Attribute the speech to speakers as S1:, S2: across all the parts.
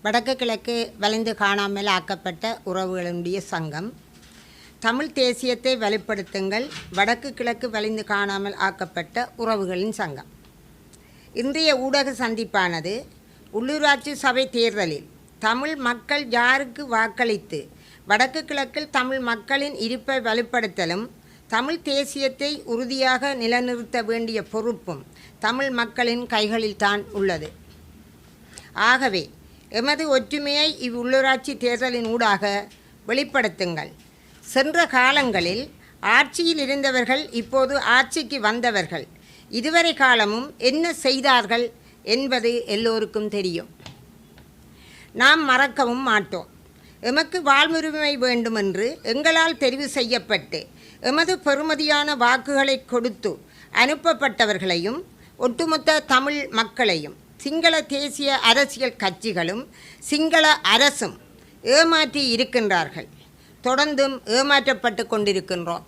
S1: வடக்கு கிழக்கு வளைந்து காணாமல் ஆக்கப்பட்ட உறவுகளுடைய சங்கம். தமிழ் தேசியத்தை வலுப்படுத்துங்கள், வடக்கு கிழக்கு வளைந்து காணாமல் ஆக்கப்பட்ட உறவுகளின் சங்கம். இன்றைய ஊடக சந்திப்பானது உள்ளூராட்சி சபை தேர்தலில் தமிழ் மக்கள் யாருக்கு வாக்களித்து வடக்கு கிழக்கில் தமிழ் மக்களின் இருப்பை வலுப்படுத்தலும் தமிழ் தேசியத்தை உறுதியாக நிலைநிறுத்த வேண்டிய பொறுப்பும் தமிழ் மக்களின் கைகளில்தான் உள்ளது. ஆகவே எமது ஒற்றுமையை இவ்வுள்ளூராட்சி தேர்தலின் ஊடாக வெளிப்படுத்துங்கள். சென்ற காலங்களில் ஆட்சியில் இருந்தவர்கள் இப்போது ஆட்சிக்கு வந்தவர்கள் இதுவரை காலமும் என்ன செய்தார்கள் என்பது எல்லோருக்கும் தெரியும். நாம் மறக்கவும் மாட்டோம். எமக்கு வாழ்வுரிமை வேண்டுமென்று எங்களால் தெரிவு செய்யப்பட்டு எமது பெறுமதியான வாக்குகளை கொடுத்து அனுப்பப்பட்டவர்களையும் ஒட்டுமொத்த தமிழ் மக்களையும் சிங்கள தேசிய அரசியல் கட்சிகளும் சிங்கள அரசும் ஏமாற்றி இருக்கின்றார்கள். தொடர்ந்தும் ஏமாற்றப்பட்டு கொண்டிருக்கின்றோம்.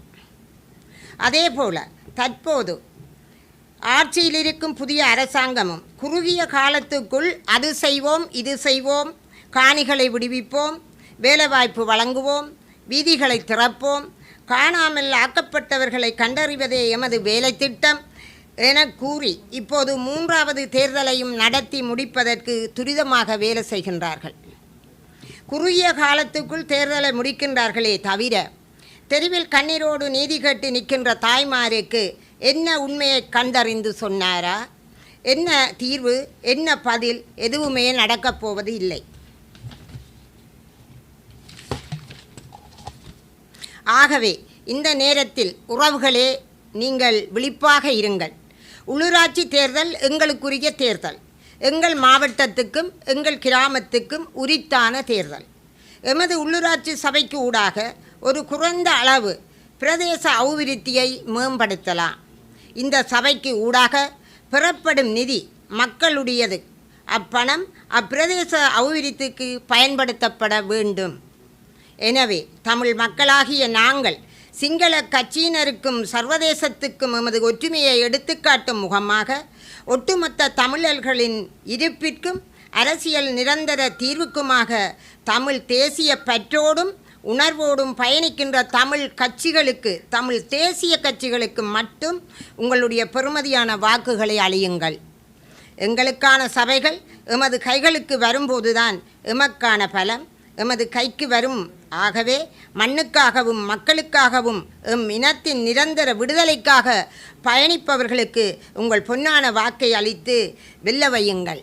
S1: அதேபோல தற்போது ஆட்சியில் இருக்கும் புதிய அரசாங்கமும் குறுகிய காலத்துக்குள் அது செய்வோம் இது செய்வோம், காணிகளை விடுவிப்போம், வேலைவாய்ப்பு வழங்குவோம், வீதிகளை திறப்போம், காணாமல் ஆக்கப்பட்டவர்களை கண்டறிவதே எமது வேலை திட்டம் என கூறி இப்போது 3வது தேர்தலையும் நடத்தி முடிப்பதற்கு துரிதமாக வேலை செய்கின்றார்கள். குறுகிய காலத்துக்குள் தேர்தலை முடிக்கின்றார்களே தவிர தெருவில் கண்ணீரோடு நீதி கேட்டு நிற்கின்ற தாய்மாருக்கு என்ன உண்மையை கண்டறிந்து சொன்னாரா, என்ன தீர்வு, என்ன பதில், எதுவுமே நடக்கப் போவது இல்லை. ஆகவே இந்த நேரத்தில் உறவுகளே, நீங்கள் விழிப்பாக இருங்கள். உள்ளூராட்சி தேர்தல் எங்களுக்குரிய தேர்தல். எங்கள் மாவட்டத்துக்கும் எங்கள் கிராமத்துக்கும் உரித்தான தேர்தல். எமது உள்ளூராட்சி சபைக்கு ஊடாக ஒரு குறைந்த அளவு பிரதேச அபிவிருத்தியை மேம்படுத்தலாம். இந்த சபைக்கு ஊடாக பெறப்படும் நிதி மக்களுடையது. அப்பணம் அப்பிரதேச அபிவிருத்திக்கு பயன்படுத்தப்பட வேண்டும். எனவே தமிழ் மக்களாகிய நாங்கள் சிங்கள கட்சியினருக்கும் சர்வதேசத்துக்கும் எமது ஒற்றுமையை எடுத்துக்காட்டும் முகமாக ஒட்டுமொத்த தமிழர்களின் இருப்பிற்கும் அரசியல் நிரந்தர தீர்வுக்குமாக தமிழ் தேசிய பற்றோடும் உணர்வோடும் பயணிக்கின்ற தமிழ் கட்சிகளுக்கு, தமிழ் தேசிய கட்சிகளுக்கு மட்டும் உங்களுடைய பெறுமதியான வாக்குகளை அளியுங்கள். எங்களுக்கான சபைகள் எமது கைகளுக்கு வரும்போதுதான் எமக்கான பலம் எமது கைக்கு வரும். ஆகவே மண்ணுக்காகவும் மக்களுக்காகவும் எம் இனத்தின் நிரந்தர விடுதலைக்காக பயணிப்பவர்களுக்கு உங்கள் பொன்னான வாக்கை அளித்து வெல்ல வையுங்கள்.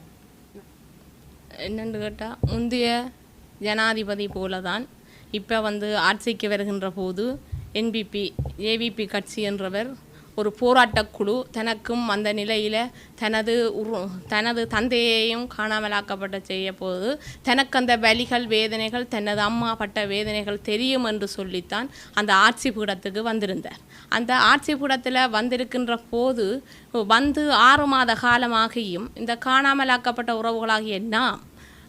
S2: என்னென்று கேட்டால், முந்தைய ஜனாதிபதி போல தான் இப்போ ஆட்சிக்கு வருகின்ற போது ஏவிபி கட்சி என்றவர் ஒரு போராட்டக்குழு தனக்கும் அந்த நிலையில் தனது தந்தையையும் காணாமலாக்கப்பட்ட செய்ய போது தனக்கு அந்த வலிகள் வேதனைகள் தனது அம்மா பட்ட வேதனைகள் தெரியும் என்று சொல்லித்தான் அந்த ஆட்சி பீடத்துக்கு வந்திருந்தார். அந்த ஆட்சி பீடத்தில் வந்திருக்கின்ற போது 6 மாத காலமாகியும் இந்த காணாமலாக்கப்பட்ட உறவுகளாகிய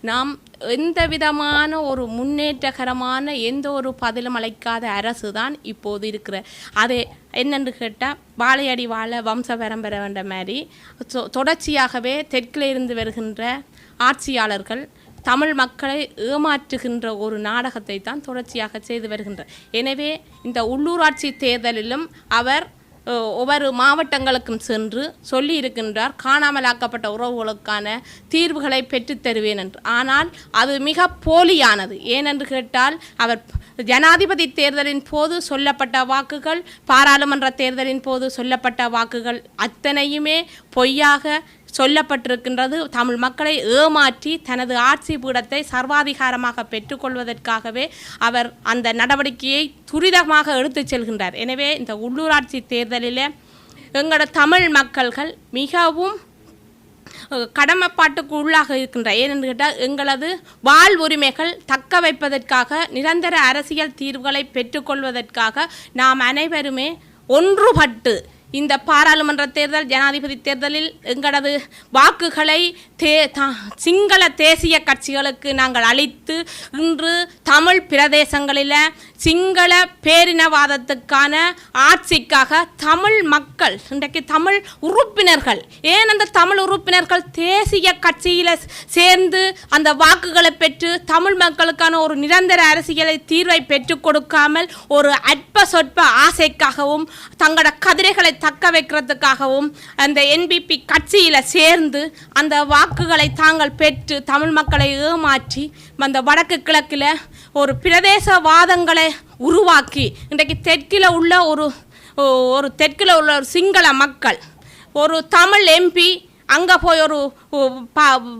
S2: நாம் எந்த விதமான ஒரு முன்னேற்றகரமான எந்த ஒரு பதிலும் அளிக்காத அரசு தான் இப்போது இருக்கிற. அதே என்னென்று கேட்டால், வாழையடி வாழ வம்ச பரம்பரை வேண்ட மாதிரி தொடர்ச்சியாகவே தெற்கில் இருந்து வருகின்ற ஆட்சியாளர்கள் தமிழ் மக்களை ஏமாற்றுகின்ற ஒரு நாடகத்தை தான் தொடர்ச்சியாக செய்து வருகின்றார். எனவே இந்த உள்ளூராட்சி தேர்தலிலும் அவர் ஒவ்வொரு மாவட்டங்களுக்கும் சென்று சொல்லி இருக்கின்றார், காணாமலாக்கப்பட்ட உறவுகளுக்கான தீர்வுகளை பெற்றுத்தருவேன் என்று. ஆனால் அது மிக போலியானது. ஏனென்று கேட்டால், அவர் ஜனாதிபதி தேர்தலின் போது சொல்லப்பட்ட வாக்குகள், பாராளுமன்ற தேர்தலின் போது சொல்லப்பட்ட வாக்குகள் அத்தனையுமே பொய்யாக சொல்லப்பட்டிருக்கின்றது. தமிழ் மக்களை ஏமாற்றி தனது ஆட்சி பீடத்தை சர்வாதிகாரமாக பெற்றுக்கொள்வதற்காகவே அவர் அந்த நடவடிக்கையை துரிதமாக எடுத்துச் செல்கின்றார். எனவே இந்த உள்ளூராட்சி தேர்தலில் எங்களோட தமிழ் மக்கள்கள் மிகவும் கடமைப்பாட்டுக்கு உள்ளாக இருக்கின்ற. ஏனென்று கேட்டால், எங்களது வாழ்வுரிமைகள் தக்க வைப்பதற்காக நிரந்தர அரசியல் தீர்வுகளை பெற்றுக்கொள்வதற்காக நாம் அனைவருமே ஒன்றுபட்டு இந்த பாராளுமன்ற தேர்தல் ஜனாதிபதி தேர்தலில் எங்களது வாக்குகளை சிங்கள தேசிய கட்சிகளுக்கு நாங்கள் அளித்து இன்று தமிழ் பிரதேசங்களில் சிங்கள பேரினவாதத்துக்கான ஆட்சிக்காக தமிழ் மக்கள் இன்றைக்கு தமிழ் உறுப்பினர்கள் ஏன் அந்த தமிழ் உறுப்பினர்கள் தேசிய கட்சியில் சேர்ந்து அந்த வாக்குகளை பெற்று தமிழ் மக்களுக்கான ஒரு நிரந்தர அரசியலை தீர்வை பெற்றுக் கொடுக்காமல் ஒரு அற்ப சொற்ப ஆசைக்காகவும் தங்களோட கதிரைகளை தக்க வைக்கிறதுக்காகவும் அந்த என்பிபி கட்சியில் சேர்ந்து அந்த வாக்குகளை தாங்கள் பெற்று தமிழ் மக்களை ஏமாற்றி அந்த வடக்கு கிழக்கில் ஒரு பிரதேசவாதங்களை உருவாக்கி இன்றைக்கு தெற்கில் உள்ள ஒரு தெற்கில் உள்ள ஒரு சிங்கள மக்கள் ஒரு தமிழ் எம்பி அங்கே போய் ஒரு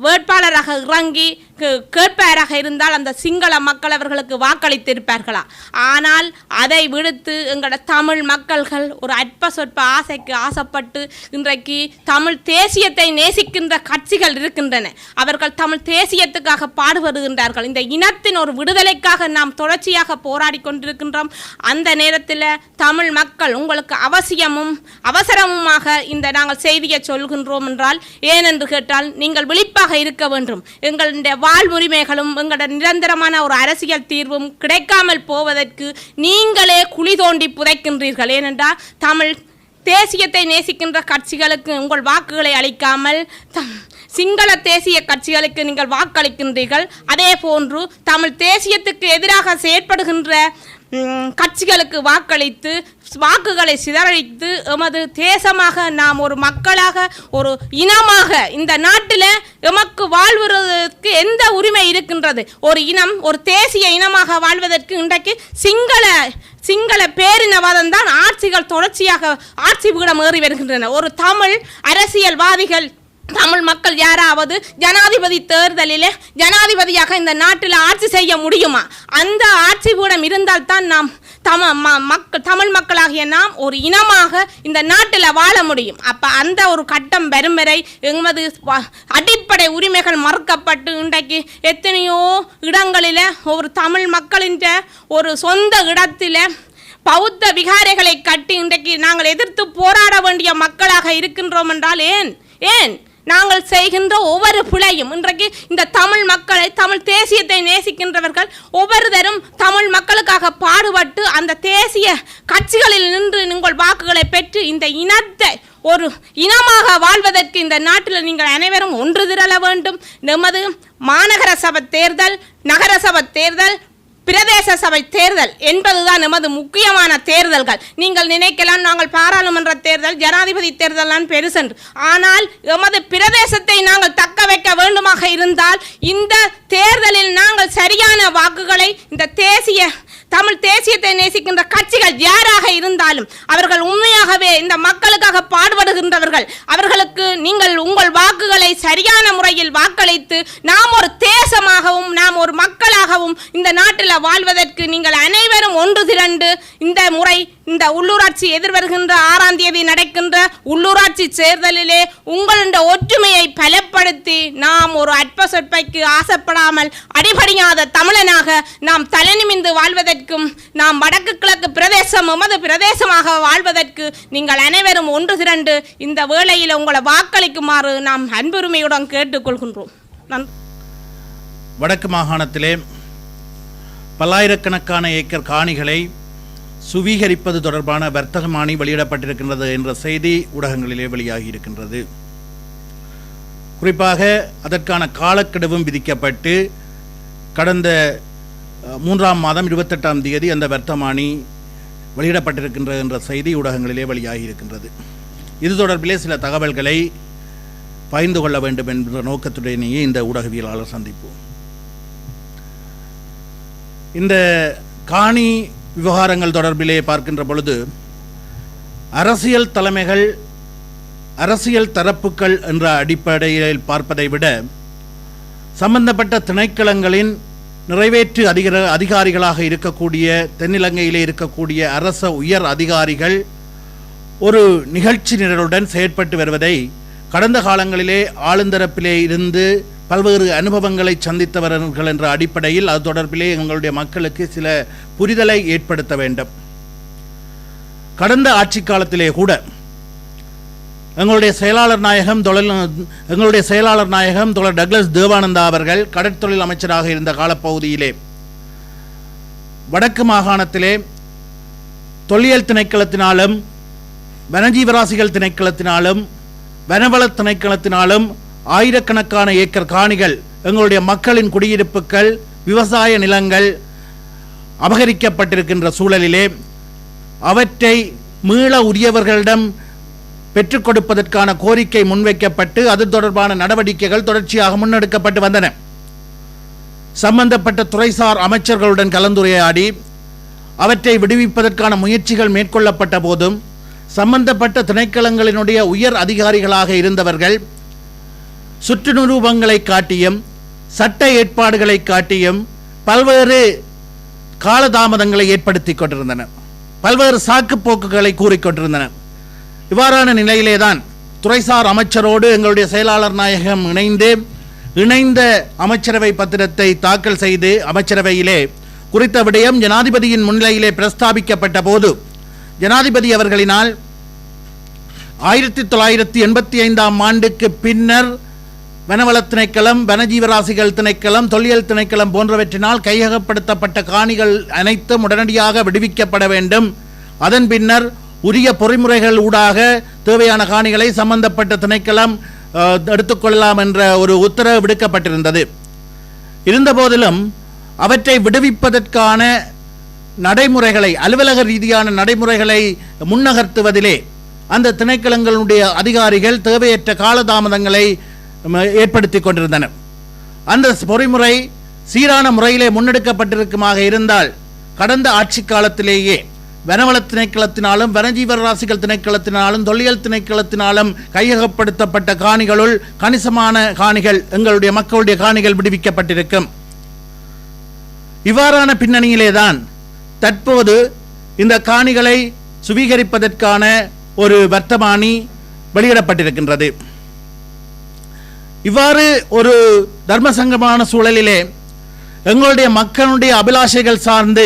S2: வேட்பாளராக இறங்கி கேட்பாராக இருந்தால் அந்த சிங்கள மக்கள் அவர்களுக்கு வாக்களித்திருப்பார்களா? ஆனால் அதை விடுத்து எங்களோட தமிழ் மக்கள்கள் ஒரு அற்ப சொற்ப ஆசைக்கு ஆசைப்பட்டு இன்றைக்கு தமிழ் தேசியத்தை நேசிக்கின்ற கட்சிகள் இருக்கின்றன. அவர்கள் தமிழ் தேசியத்துக்காக பாடுபடுகின்றார்கள். இந்த இனத்தின் ஒரு விடுதலைக்காக நாம் தொடர்ச்சியாக போராடி கொண்டிருக்கின்றோம். அந்த நேரத்தில் தமிழ் மக்கள் உங்களுக்கு அவசியமும் அவசரமுமாக இந்த நாங்கள் செய்தியை சொல்கின்றோம் என்றால் ஏனென்று கேட்டால் நீங்கள் விழிப்பாக இருக்க வேண்டும். எங்களுடைய வாழ்வுரிமைகளும் எங்களுடைய நிரந்தரமான ஒரு அரசியல் தீர்வும் கிடைக்காமல் போவதற்கு நீங்களே குழி தோண்டி புதைக்கின்றீர்கள். ஏனென்றால் தமிழ் தேசியத்தை நேசிக்கின்ற கட்சிகளுக்கு உங்கள் வாக்குகளை அளிக்காமல் சிங்கள தேசிய கட்சிகளுக்கு நீங்கள் வாக்களிக்கின்றீர்கள். அதே போன்று தமிழ் தேசியத்துக்கு எதிராக செயற்படுகின்ற கட்சிகளுக்கு வாக்களித்து வாக்குகளை சிதறடித்து எமது தேசமாக நாம் ஒரு மக்களாக ஒரு இனமாக இந்த நாட்டில் எமக்கு வாழ்வதற்கு எந்த உரிமை இருக்கின்றது? ஒரு இனம் ஒரு தேசிய இனமாக வாழ்வதற்கு இன்றைக்கு சிங்கள பேரினவாதம் தான் ஆட்சிகள் தொடர்ச்சியாக ஆட்சி பீடம் ஏறி வருகின்றன. ஒரு தமிழ் அரசியல்வாதிகள் தமிழ் மக்கள் யாராவது ஜனாதிபதி தேர்தலில் ஜனாதிபதியாக இந்த நாட்டில் ஆட்சி செய்ய முடியுமா? அந்த ஆட்சி பீடம் இருந்தால்தான் நாம் தமிழ் மக்களாகிய நாம் ஒரு இனமாக இந்த நாட்டில் வாழ முடியும். அப்போ அந்த ஒரு கட்டம் வரும் வரை எமது அடிப்படை உரிமைகள் மறுக்கப்பட்டு இன்றைக்கு எத்தனையோ இடங்களில் ஒரு தமிழ் மக்களின் ஒரு சொந்த இடத்தில் பௌத்த விகாரைகளை கட்டி இன்றைக்கு நாங்கள் எதிர்த்து போராட வேண்டிய மக்களாக இருக்கின்றோம் என்றால் ஏன் நாங்கள் செய்கின்ற ஒவ்வொரு பிழையும் இன்றைக்கு இந்த தமிழ் மக்களை தமிழ் தேசியத்தை நேசிக்கின்றவர்கள் ஒவ்வொருத்தரும் தமிழ் மக்களுக்காக பாடுபட்டு அந்த தேசிய கட்சிகளில் நின்று உங்கள் வாக்குகளை பெற்று இந்த இனத்தை ஒரு இனமாக வாழ்வதற்கு இந்த நாட்டில் நீங்கள் அனைவரும் ஒன்று திரள வேண்டும். நமது மாநகர சபை தேர்தல், நகர சபை தேர்தல், பிரதேச சபை தேர்தல் என்பதுதான் நமது முக்கியமான தேர்தல்கள். நீங்கள் நினைக்கலாம் நாங்கள் பாராளுமன்ற தேர்தல் ஜனாதிபதி தேர்தல் பெருசென்று. ஆனால் எமது பிரதேசத்தை நாங்கள் தக்க வைக்க வேண்டுமாக இருந்தால் இந்த தேர்தலில் நாங்கள் சரியான வாக்குகளை இந்த தமிழ் தேசியத்தை நேசிக்கின்ற கட்சிகள் யாராக இருந்தாலும் அவர்கள் உண்மையாகவே இந்த மக்களுக்காக பாடுபடுகின்றவர்கள் அவர்களுக்கு நீங்கள் உங்கள் வாக்குகளை சரியான முறையில் வாக்களித்து நாம் ஒரு தேசமாகவும் நாம் ஒரு மக்களாகவும் இந்த நாட்டில் வாழ்வதற்கு நீங்கள் அனைவரும் ஒன்று திரண்டு இந்த முறை இந்த உள்ளூராட்சி எதிர்வருகின்ற 6ஆம் தேதி நடக்கின்ற உள்ளூராட்சி தேர்தலிலே உங்களுடைய ஒற்றுமையை பலப்படுத்தி நாம் ஒரு அற்ப சொற்பைக்கு ஆசைப்படாமல் அடிபடியாத தமிழனாக நாம் தலைநிமிந்து வாழ்வதற்கும் நாம் வடக்கு கிழக்கு பிரதேசம் எமது பிரதேசமாக வாழ்வதற்கு நீங்கள் அனைவரும் ஒன்று திரண்டு இந்த வேளையில் உங்களை வாக்களிக்குமாறு நாம் அன்புரிமையுடன் கேட்டுக்கொள்கின்றோம்.
S3: வடக்கு மாகாணத்திலே பல்லாயிரக்கணக்கான ஏக்கர் காணிகளை சுவீகரிப்பது தொடர்பான வர்த்தகமானி வெளியிடப்பட்டிருக்கின்றது என்ற செய்தி ஊடகங்களிலே வெளியாகி இருக்கின்றது. குறிப்பாக அதற்கான காலக்கெடுவும் விதிக்கப்பட்டு கடந்த 3ஆம் மாதம் 28ஆம் தேதி அந்த வர்த்தமானி வெளியிடப்பட்டிருக்கின்றது என்ற செய்தி ஊடகங்களிலே வெளியாகி இருக்கின்றது. இது தொடர்பிலே சில தகவல்களை பகிர்ந்து கொள்ள வேண்டும் என்ற நோக்கத்துடனேயே இந்த ஊடகவியலாளர் சந்திப்போம். இந்த காணி விவகாரங்கள் தொடர்பிலே பார்க்கின்ற பொழுது அரசியல் தலைமைகள் அரசியல் தரப்புகள் என்ற அடிப்படையில் பார்ப்பதை விட சம்பந்தப்பட்ட திணைக்களங்களின் நிறைவேற்று அதிகாரிகளாக இருக்கக்கூடிய தென்னிலங்கையிலே இருக்கக்கூடிய அரச உயர் அதிகாரிகள் ஒரு நிகழ்ச்சி நிரலுடன் செயற்பட்டு வருவதை கடந்த காலங்களிலே ஆளுந்தரப்பிலே இருந்து பல்வேறு அனுபவங்களை சந்தித்தவர்கள் என்ற அடிப்படையில் அது தொடர்பிலே எங்களுடைய மக்களுக்கு சில புரிதலை ஏற்படுத்த வேண்டும். கடந்த ஆட்சி காலத்திலே கூட எங்களுடைய செயலாளர் நாயகம் தோழர் டக்ளஸ் தேவானந்தா அவர்கள் கடற்தொழில் அமைச்சராக இருந்த காலப்பகுதியிலே வடக்கு மாகாணத்திலே தொல்லியல் திணைக்களத்தினாலும் வனஜீவராசிகள் திணைக்களத்தினாலும் வனவள திணைக்களத்தினாலும் ஆயிரக்கணக்கான ஏக்கர் காணிகள் எங்களுடைய மக்களின் குடியிருப்புகள் விவசாய நிலங்கள் அபகரிக்கப்பட்டிருக்கின்ற சூழலிலே அவற்றை மீள உரியவர்களிடம் பெற்றுக் கொடுப்பதற்கான கோரிக்கை முன்வைக்கப்பட்டு அது தொடர்பான நடவடிக்கைகள் தொடர்ச்சியாக முன்னெடுக்கப்பட்டு வந்தன. சம்பந்தப்பட்ட துறைசார் அமைச்சர்களுடன் கலந்துரையாடி அவற்றை விடுவிப்பதற்கான முயற்சிகள் மேற்கொள்ளப்பட்ட போதும் சம்பந்தப்பட்ட திணைக்களங்களினுடைய உயர் அதிகாரிகளாக இருந்தவர்கள் சுற்று நிரூபங்களை காட்டியும் சட்ட ஏற்பாடுகளை காட்டியும் பல்வேறு காலதாமதங்களை ஏற்படுத்தி கொண்டிருந்தனர், பல்வேறு சாக்கு போக்குகளை கூறிக்கொண்டிருந்தனர். இவ்வாறான நிலையிலேதான் துறைசார் அமைச்சரோடு எங்களுடைய செயலாளர் நாயகம் இணைந்த அமைச்சரவை பத்திரத்தை தாக்கல் செய்து அமைச்சரவையிலே குறித்த விடயம் ஜனாதிபதியின் முன்னிலையிலே பிரஸ்தாபிக்கப்பட்ட போது ஜனாதிபதி அவர்களினால் 1985 ஆண்டுக்கு பின்னர் வனவள திணைக்களம், வனஜீவராசிகள் திணைக்களம், தொல்லியல் திணைக்களம் போன்றவற்றினால் கையகப்படுத்தப்பட்ட காணிகள் அனைத்தும் உடனடியாக விடுவிக்கப்பட வேண்டும். அதன் பின்னர் உரிய பொறிமுறைகள் ஊடாக தேவையான காணிகளை சம்பந்தப்பட்ட திணைக்களம் எடுத்துக்கொள்ளலாம் என்ற ஒரு உத்தரவு விடுக்கப்பட்டிருந்தது. இருந்தபோதிலும் அவற்றை விடுவிப்பதற்கான நடைமுறைகளை, அலுவலக ரீதியான நடைமுறைகளை முன்னகர்த்துவதிலே அந்த திணைக்களங்களுடைய அதிகாரிகள் தேவையற்ற காலதாமதங்களை ஏற்படுத்தி கொண்டிருந்தனர். அந்த பொறிமுறை சீரான முறையிலே முன்னெடுக்கப்பட்டிருக்குமாக இருந்தால் கடந்த ஆட்சி காலத்திலேயே வனவள திணைக்களத்தினாலும் வனஜீவராசிகள் திணைக்களத்தினாலும் தொல்லியல் திணைக்களத்தினாலும் கையகப்படுத்தப்பட்ட காணிகளுள் கணிசமான காணிகள் எங்களுடைய மக்களுடைய காணிகள் விடுவிக்கப்பட்டிருக்கும். இவ்வாறான பின்னணியிலேதான் தற்போது இந்த காணிகளை சுவீகரிப்பதற்கான ஒரு வர்த்தமானி வெளியிடப்பட்டிருக்கின்றது. இவ்வாறு ஒரு தர்மசங்கமான சூழலிலே எங்களுடைய மக்களுடைய அபிலாஷைகள் சார்ந்து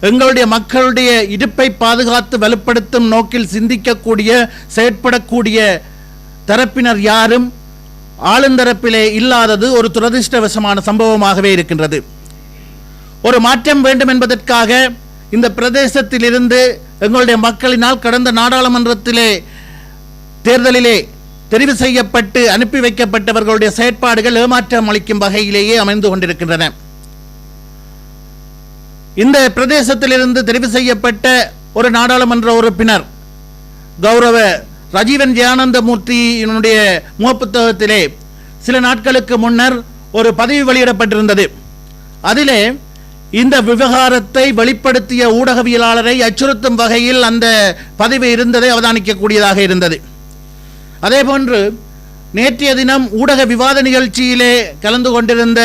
S3: எங்களுடைய மக்களுடைய இருப்பை பாதுகாத்து வலுப்படுத்தும் நோக்கில் சிந்திக்கக்கூடிய செயற்படக்கூடிய தரப்பினர் யாரும் ஆளுந்தரப்பிலே இல்லாதது ஒரு துரதிர்ஷ்டவசமான சம்பவமாகவே இருக்கின்றது. ஒரு மாற்றம் வேண்டும் என்பதற்காக இந்த பிரதேசத்திலிருந்து எங்களுடைய மக்களினால் கடந்த நாடாளுமன்றத்திலே தேர்தலிலே தெரிவு செய்யப்பட்டு அனுப்பி வைக்கப்பட்டவர்களுடைய செயற்பாடுகள் ஏமாற்றம் அளிக்கும் வகையிலேயே அமைந்து கொண்டிருக்கின்றன. இந்த பிரதேசத்திலிருந்து தெரிவு செய்யப்பட்ட ஒரு நாடாளுமன்ற உறுப்பினர் கௌரவ ரஜீவன் ஜெயானந்தமூர்த்தியினுடைய முகப்புத்தகத்திலே சில நாட்களுக்கு முன்னர் ஒரு பதிவு வெளியிடப்பட்டிருந்தது. அதிலே இந்த விவகாரத்தை வெளிப்படுத்திய ஊடகவியலாளரை அச்சுறுத்தும் வகையில் அந்த பதிவு இருந்ததை அவதானிக்கக்கூடியதாக இருந்தது. அதேபோன்று நேற்றைய தினம் ஊடக விவாத நிகழ்ச்சியிலே கலந்து கொண்டிருந்த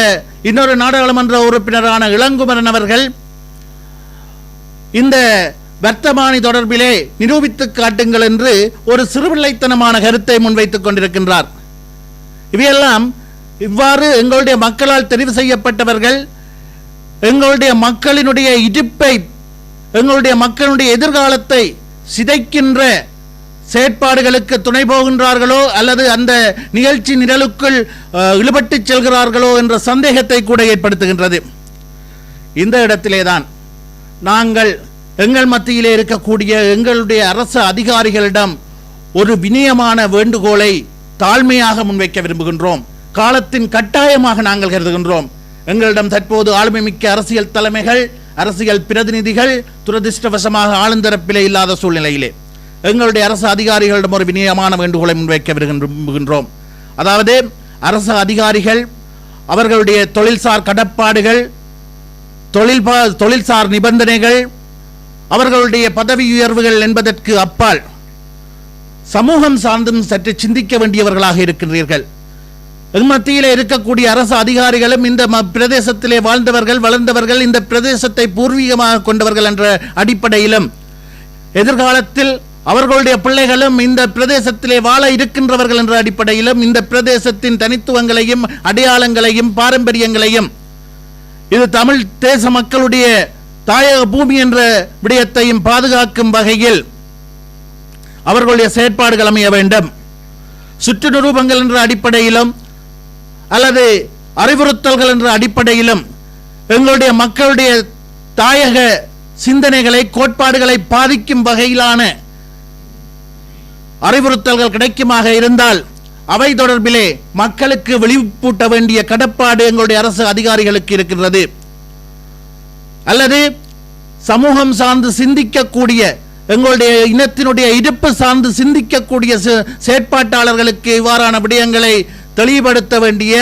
S3: இன்னொரு நாடாளுமன்ற உறுப்பினரான இளங்குமரன் அவர்கள் இந்த வர்த்தமானி தொடர்பிலே நிரூபித்து காட்டுங்கள் என்று ஒரு சிறுபிள்ளைத்தனமான கருத்தை முன்வைத்துக் கொண்டிருக்கின்றார். இவையெல்லாம் இவ்வாறு எங்களுடைய மக்களால் தெரிவு செய்யப்பட்டவர்கள் எங்களுடைய மக்களினுடைய இருப்பை, எங்களுடைய மக்களுடைய எதிர்காலத்தை சிதைக்கின்ற செயற்பாடுகளுக்கு துணை போகின்றார்களோ அல்லது அந்த நிகழ்ச்சி நிரலுக்குள் இழுபட்டு செல்கிறார்களோ என்ற சந்தேகத்தை கூட ஏற்படுத்துகின்றது. இந்த இடத்திலேதான் நாங்கள் எங்கள் மத்தியிலே இருக்கக்கூடிய எங்களுடைய அரசு அதிகாரிகளிடம் ஒரு வினயமான வேண்டுகோளை தாழ்மையாக முன்வைக்க விரும்புகின்றோம். காலத்தின் கட்டாயமாக நாங்கள் கருதுகின்றோம். எங்களிடம் தற்போது ஆளுமை மிக்க அரசியல் தலைமைகள், அரசியல் பிரதிநிதிகள் துரதிர்ஷ்டவசமாக ஆளுந்தரப்பிலே இல்லாத சூழ்நிலையிலே எங்களுடைய அரசு அதிகாரிகளிடம் ஒரு வினயமான வேண்டுகோளை முன்வைக்க விரும்புகின்றோம். அதாவது அரசு அதிகாரிகள் அவர்களுடைய தொழில்சார் கடப்பாடுகள், தொழில்சார் நிபந்தனைகள், அவர்களுடைய பதவி உயர்வுகள் என்பதற்கு அப்பால் சமூகம் சார்ந்தும் சற்று சிந்திக்க வேண்டியவர்களாக இருக்கின்றீர்கள். மத்தியிலே இருக்கக்கூடிய அரசு அதிகாரிகளும் இந்த பிரதேசத்திலே வாழ்ந்தவர்கள், வளர்ந்தவர்கள், இந்த பிரதேசத்தை பூர்வீகமாக கொண்டவர்கள் என்ற அடிப்படையிலும் எதிர்காலத்தில் அவர்களுடைய பிள்ளைகளும் இந்த பிரதேசத்திலே வாழ இருக்கின்றவர்கள் என்ற அடிப்படையிலும் இந்த பிரதேசத்தின் தனித்துவங்களையும் அடையாளங்களையும் பாரம்பரியங்களையும், இது தமிழ் தேச மக்களுடைய தாயக பூமி என்ற விடயத்தையும் பாதுகாக்கும் வகையில் அவர்களுடைய செயற்பாடுகள் அமைய வேண்டும். சுற்று நிரூபங்கள் என்ற அடிப்படையிலும் அல்லது அறிவுறுத்தல்கள் என்ற அடிப்படையிலும் எங்களுடைய மக்களுடைய தாயக சிந்தனைகளை கோட்பாடுகளை பாதிக்கும் வகையிலான அறிவுறுத்தல்கள் கிடைக்குமாக இருந்தால் அவை தொடர்பிலே மக்களுக்கு விழிப்பூட்ட வேண்டிய கடப்பாடு எங்களுடைய அரசு அதிகாரிகளுக்கு இருக்கின்றது. அல்லது சமூகம் சார்ந்து சிந்திக்கக்கூடிய எங்களுடைய இனத்தினுடைய இருப்பு சார்ந்து சிந்திக்கக்கூடிய செயற்பாட்டாளர்களுக்கு இவ்வாறான விடயங்களை தெளிவுபடுத்த வேண்டிய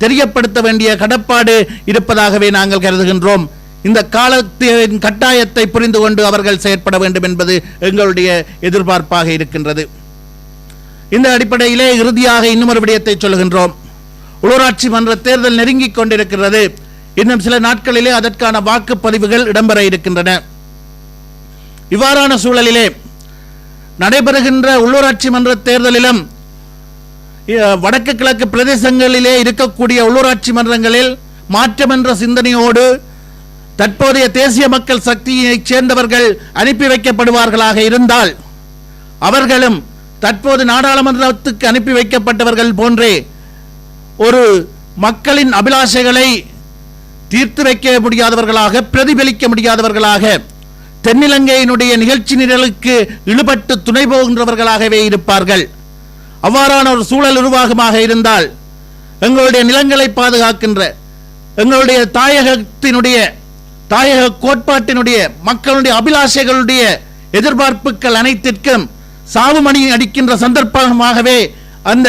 S3: தெரியப்படுத்த வேண்டிய கடப்பாடு இருப்பதாகவே நாங்கள் கருதுகின்றோம். இந்த காலத்தின் கட்டாயத்தை புரிந்து கொண்டு அவர்கள் செயற்பட வேண்டும் என்பது எங்களுடைய எதிர்பார்ப்பாக இருக்கின்றது. இந்த அடிப்படையிலே இறுதியாக இன்னும் விடயத்தை சொல்கின்றோம். உள்ளூராட்சி மன்ற தேர்தல் நெருங்கிக் கொண்டிருக்கிறது. இன்னும் சில நாட்களிலே அதற்கான வாக்குப்பதிவுகள் இடம்பெற இருக்கின்றன. இவ்வாறான சூழலிலே நடைபெறுகின்ற உள்ளூராட்சி மன்ற தேர்தலிலும் வடக்கு கிழக்கு பிரதேசங்களிலே இருக்கக்கூடிய உள்ளூராட்சி மன்றங்களில் மாற்றம் என்ற சிந்தனையோடு தற்போதைய தேசிய மக்கள் சக்தியைச் சேர்ந்தவர்கள் அனுப்பி வைக்கப்படுவார்களாக இருந்தால் அவர்களும் தற்போது நாடாளுமன்றத்துக்கு அனுப்பி வைக்கப்பட்டவர்கள் போன்றே ஒரு மக்களின் அபிலாஷைகளை தீர்த்து வைக்க முடியாதவர்களாக, பிரதிபலிக்க முடியாதவர்களாக, தென்னிலங்கையினுடைய நிகழ்ச்சி நிரலுக்கு இழுபட்டு துணை போகின்றவர்களாகவே இருப்பார்கள். அவ்வாறான ஒரு சூழல் உருவாகமாக இருந்தால் எங்களுடைய நிலங்களை பாதுகாக்கின்ற எங்களுடைய தாயக கோட்பாட்டினுடைய மக்களுடைய அபிலாஷைகளுடைய எதிர்பார்ப்புகள் அனைத்திற்கும் சாவுமணி அடிக்கின்ற சந்தர்ப்பமாகவே அந்த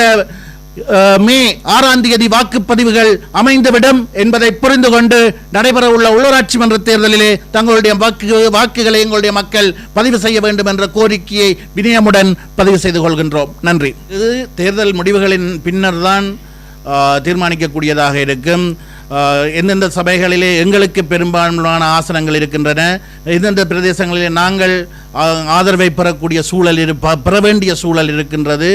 S3: மே 6ஆம் தேதி வாக்குப்பதிவுகள் அமைந்துவிடும் என்பதை புரிந்து கொண்டு நடைபெற உள்ள உள்ளூராட்சி மன்ற தேர்தலிலே தங்களுடைய வாக்குகளை எங்களுடைய மக்கள் பதிவு செய்ய வேண்டும் என்ற கோரிக்கையை வினயமுடன் பதிவு செய்து கொள்கின்றோம். நன்றி. இது தேர்தல் முடிவுகளின் பின்னர் தான் தீர்மானிக்கக்கூடியதாக இருக்கும். எந்தெந்த சபைகளிலே எங்களுக்கு பெரும்பாலான ஆசனங்கள் இருக்கின்றன, எந்தெந்த பிரதேசங்களிலே நாங்கள் ஆதரவை பெறக்கூடிய சூழல் பெற வேண்டிய சூழல் இருக்கின்றது.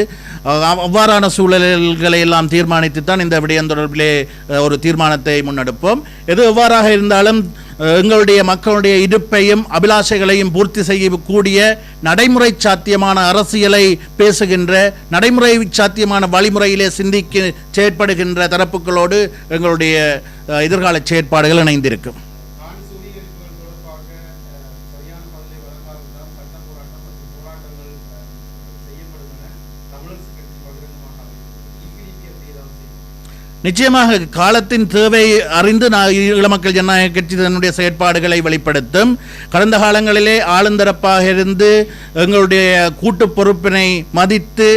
S3: அவ்வாறான சூழல்களை எல்லாம் தீர்மானித்துத்தான் இந்த விடயம் தொடர்பிலே ஒரு தீர்மானத்தை முன்னெடுப்போம். எது எவ்வாறாக இருந்தாலும் எங்களுடைய மக்களுடைய இருப்பையும் அபிலாஷைகளையும் பூர்த்தி செய்யக்கூடிய நடைமுறை சாத்தியமான அரசியலை பேசுகின்ற, நடைமுறை சாத்தியமான வழிமுறையிலே சிந்திக்க செயற்படுகின்ற தரப்புகளோடு எங்களுடைய எதிர்கால செயற்பாடுகள் இணைந்திருக்கும். நிச்சயமாக காலத்தின் தேவை அறிந்து ஈழமக்கள் ஜனநாயக கட்சி தன்னுடைய செயற்பாடுகளை வெளிப்படுத்தும். கடந்த காலங்களிலே ஆளுந்தரப்பாக இருந்து எங்களுடைய கூட்டு பொறுப்பினை மதித்து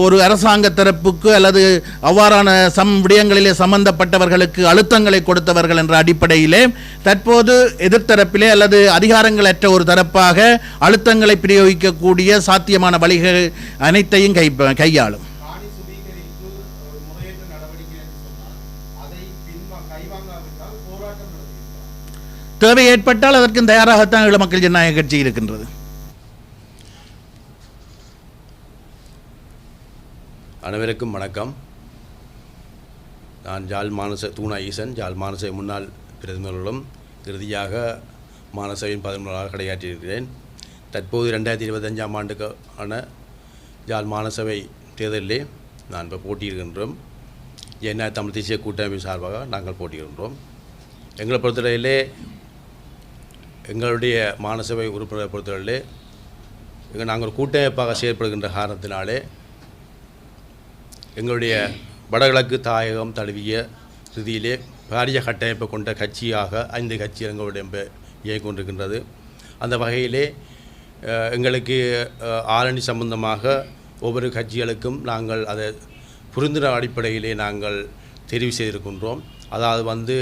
S3: ஒரு அரசாங்க தரப்புக்கு அல்லது அவ்வாறான விடயங்களிலே சம்பந்தப்பட்டவர்களுக்கு அழுத்தங்களை கொடுத்தவர்கள் என்ற அடிப்படையிலே தற்போது எதிர்த்தரப்பிலே அல்லது அதிகாரங்களற்ற ஒரு தரப்பாக அழுத்தங்களை பிரயோகிக்கக்கூடிய சாத்தியமான வழிகள் அனைத்தையும் கையாளும். தேவை ஏற்பட்டால் அதற்கு தயாராகத்தான் ஈழமக்கள் ஜனநாயக கட்சி இருக்கின்றது.
S4: அனைவருக்கும் வணக்கம். நான் ஜாழ் மாநச தூணா ஈசன், ஜாழ் மாநசை முன்னாள் பிரதிநிதிகளும் இறுதியாக மாநசையின் 11ஆக கடையாற்றியிருக்கிறேன். தற்போது 2025ஆம் ஆண்டுக்கான ஜாழ் மாநசபை தேர்தலிலே நான் இப்போ போட்டியிடுகின்றோம். ஜனநாயக தமிழ் தேசிய கூட்டமைப்பின் சார்பாக நாங்கள் போட்டியிடுகின்றோம். எங்களை பொறுத்தவரையிலே எங்களுடைய மாநசபை உறுப்பினரை பொறுத்தவரையிலே நாங்கள் ஒரு கூட்டமைப்பாக செயற்படுகின்ற காரணத்தினாலே எங்களுடைய வடகிழக்கு தாயகம் தழுவிய ரீதியிலே பாரிய கட்டமைப்பை கொண்ட கட்சியாக 5 கட்சி எங்களுடைய இயங்கிக் கொண்டிருக்கின்றது. அந்த வகையிலே எங்களுக்கு ஆரணி சம்பந்தமாக ஒவ்வொரு கட்சிகளுக்கும் நாங்கள் அதை புரிந்துணர்வு அடிப்படையிலே நாங்கள் தெரிவு செய்திருக்கின்றோம். அதாவது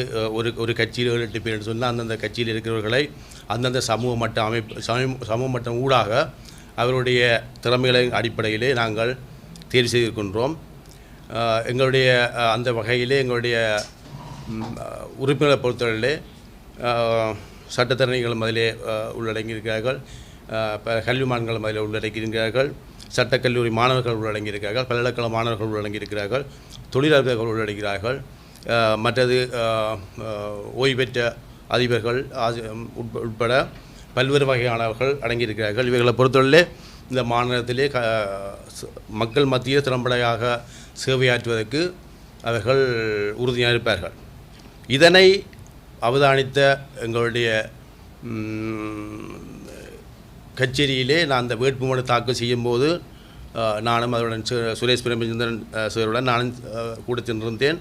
S4: ஒரு கட்சியில் 7-8 பேர் சொன்னால் அந்தந்த கட்சியில் இருக்கிறவர்களை அந்தந்த சமூக மட்டம் ஊடாக அவருடைய திறமைகளின் அடிப்படையிலே நாங்கள் தேர்வு செய்திருக்கின்றோம். எங்களுடைய அந்த வகையிலே எங்களுடைய உறுப்பினரை பொறுத்தவரையிலே சட்டத்தரணிகள் அதிலே உள்ளடங்கியிருக்கிறார்கள், கல்விமான்கள் அதில் உள்ளடங்கியிருக்கிறார்கள், சட்டக்கல்லூரி மாணவர்கள் உள்ளடங்கியிருக்கிறார்கள், பல்கலைக்கழக மாணவர்கள் உள்ளடங்கியிருக்கிறார்கள், தொழிலாளர்கள் உள்ளடங்கிறார்கள், மற்றது ஓய்வு பெற்ற அதிபர்கள் உட்பட பல்வேறு வகையானவர்கள் அடங்கியிருக்கிறார்கள். இவைகளை பொறுத்தவரையிலே இந்த மாநிலத்திலே மக்கள் மத்தியில் திறம்படையாக சேவையாற்றுவதற்கு அவர்கள் உறுதியாக இருப்பார்கள். இதனை அவதானித்த எங்களுடைய கச்சேரியிலே நான் அந்த வேட்புமனு தாக்கல் செய்யும்போது நானும் அதனுடன் சுரேஷ் பிரேமச்சந்திரன் சாருடன் நானும் கூட சென்றிருந்தேன்.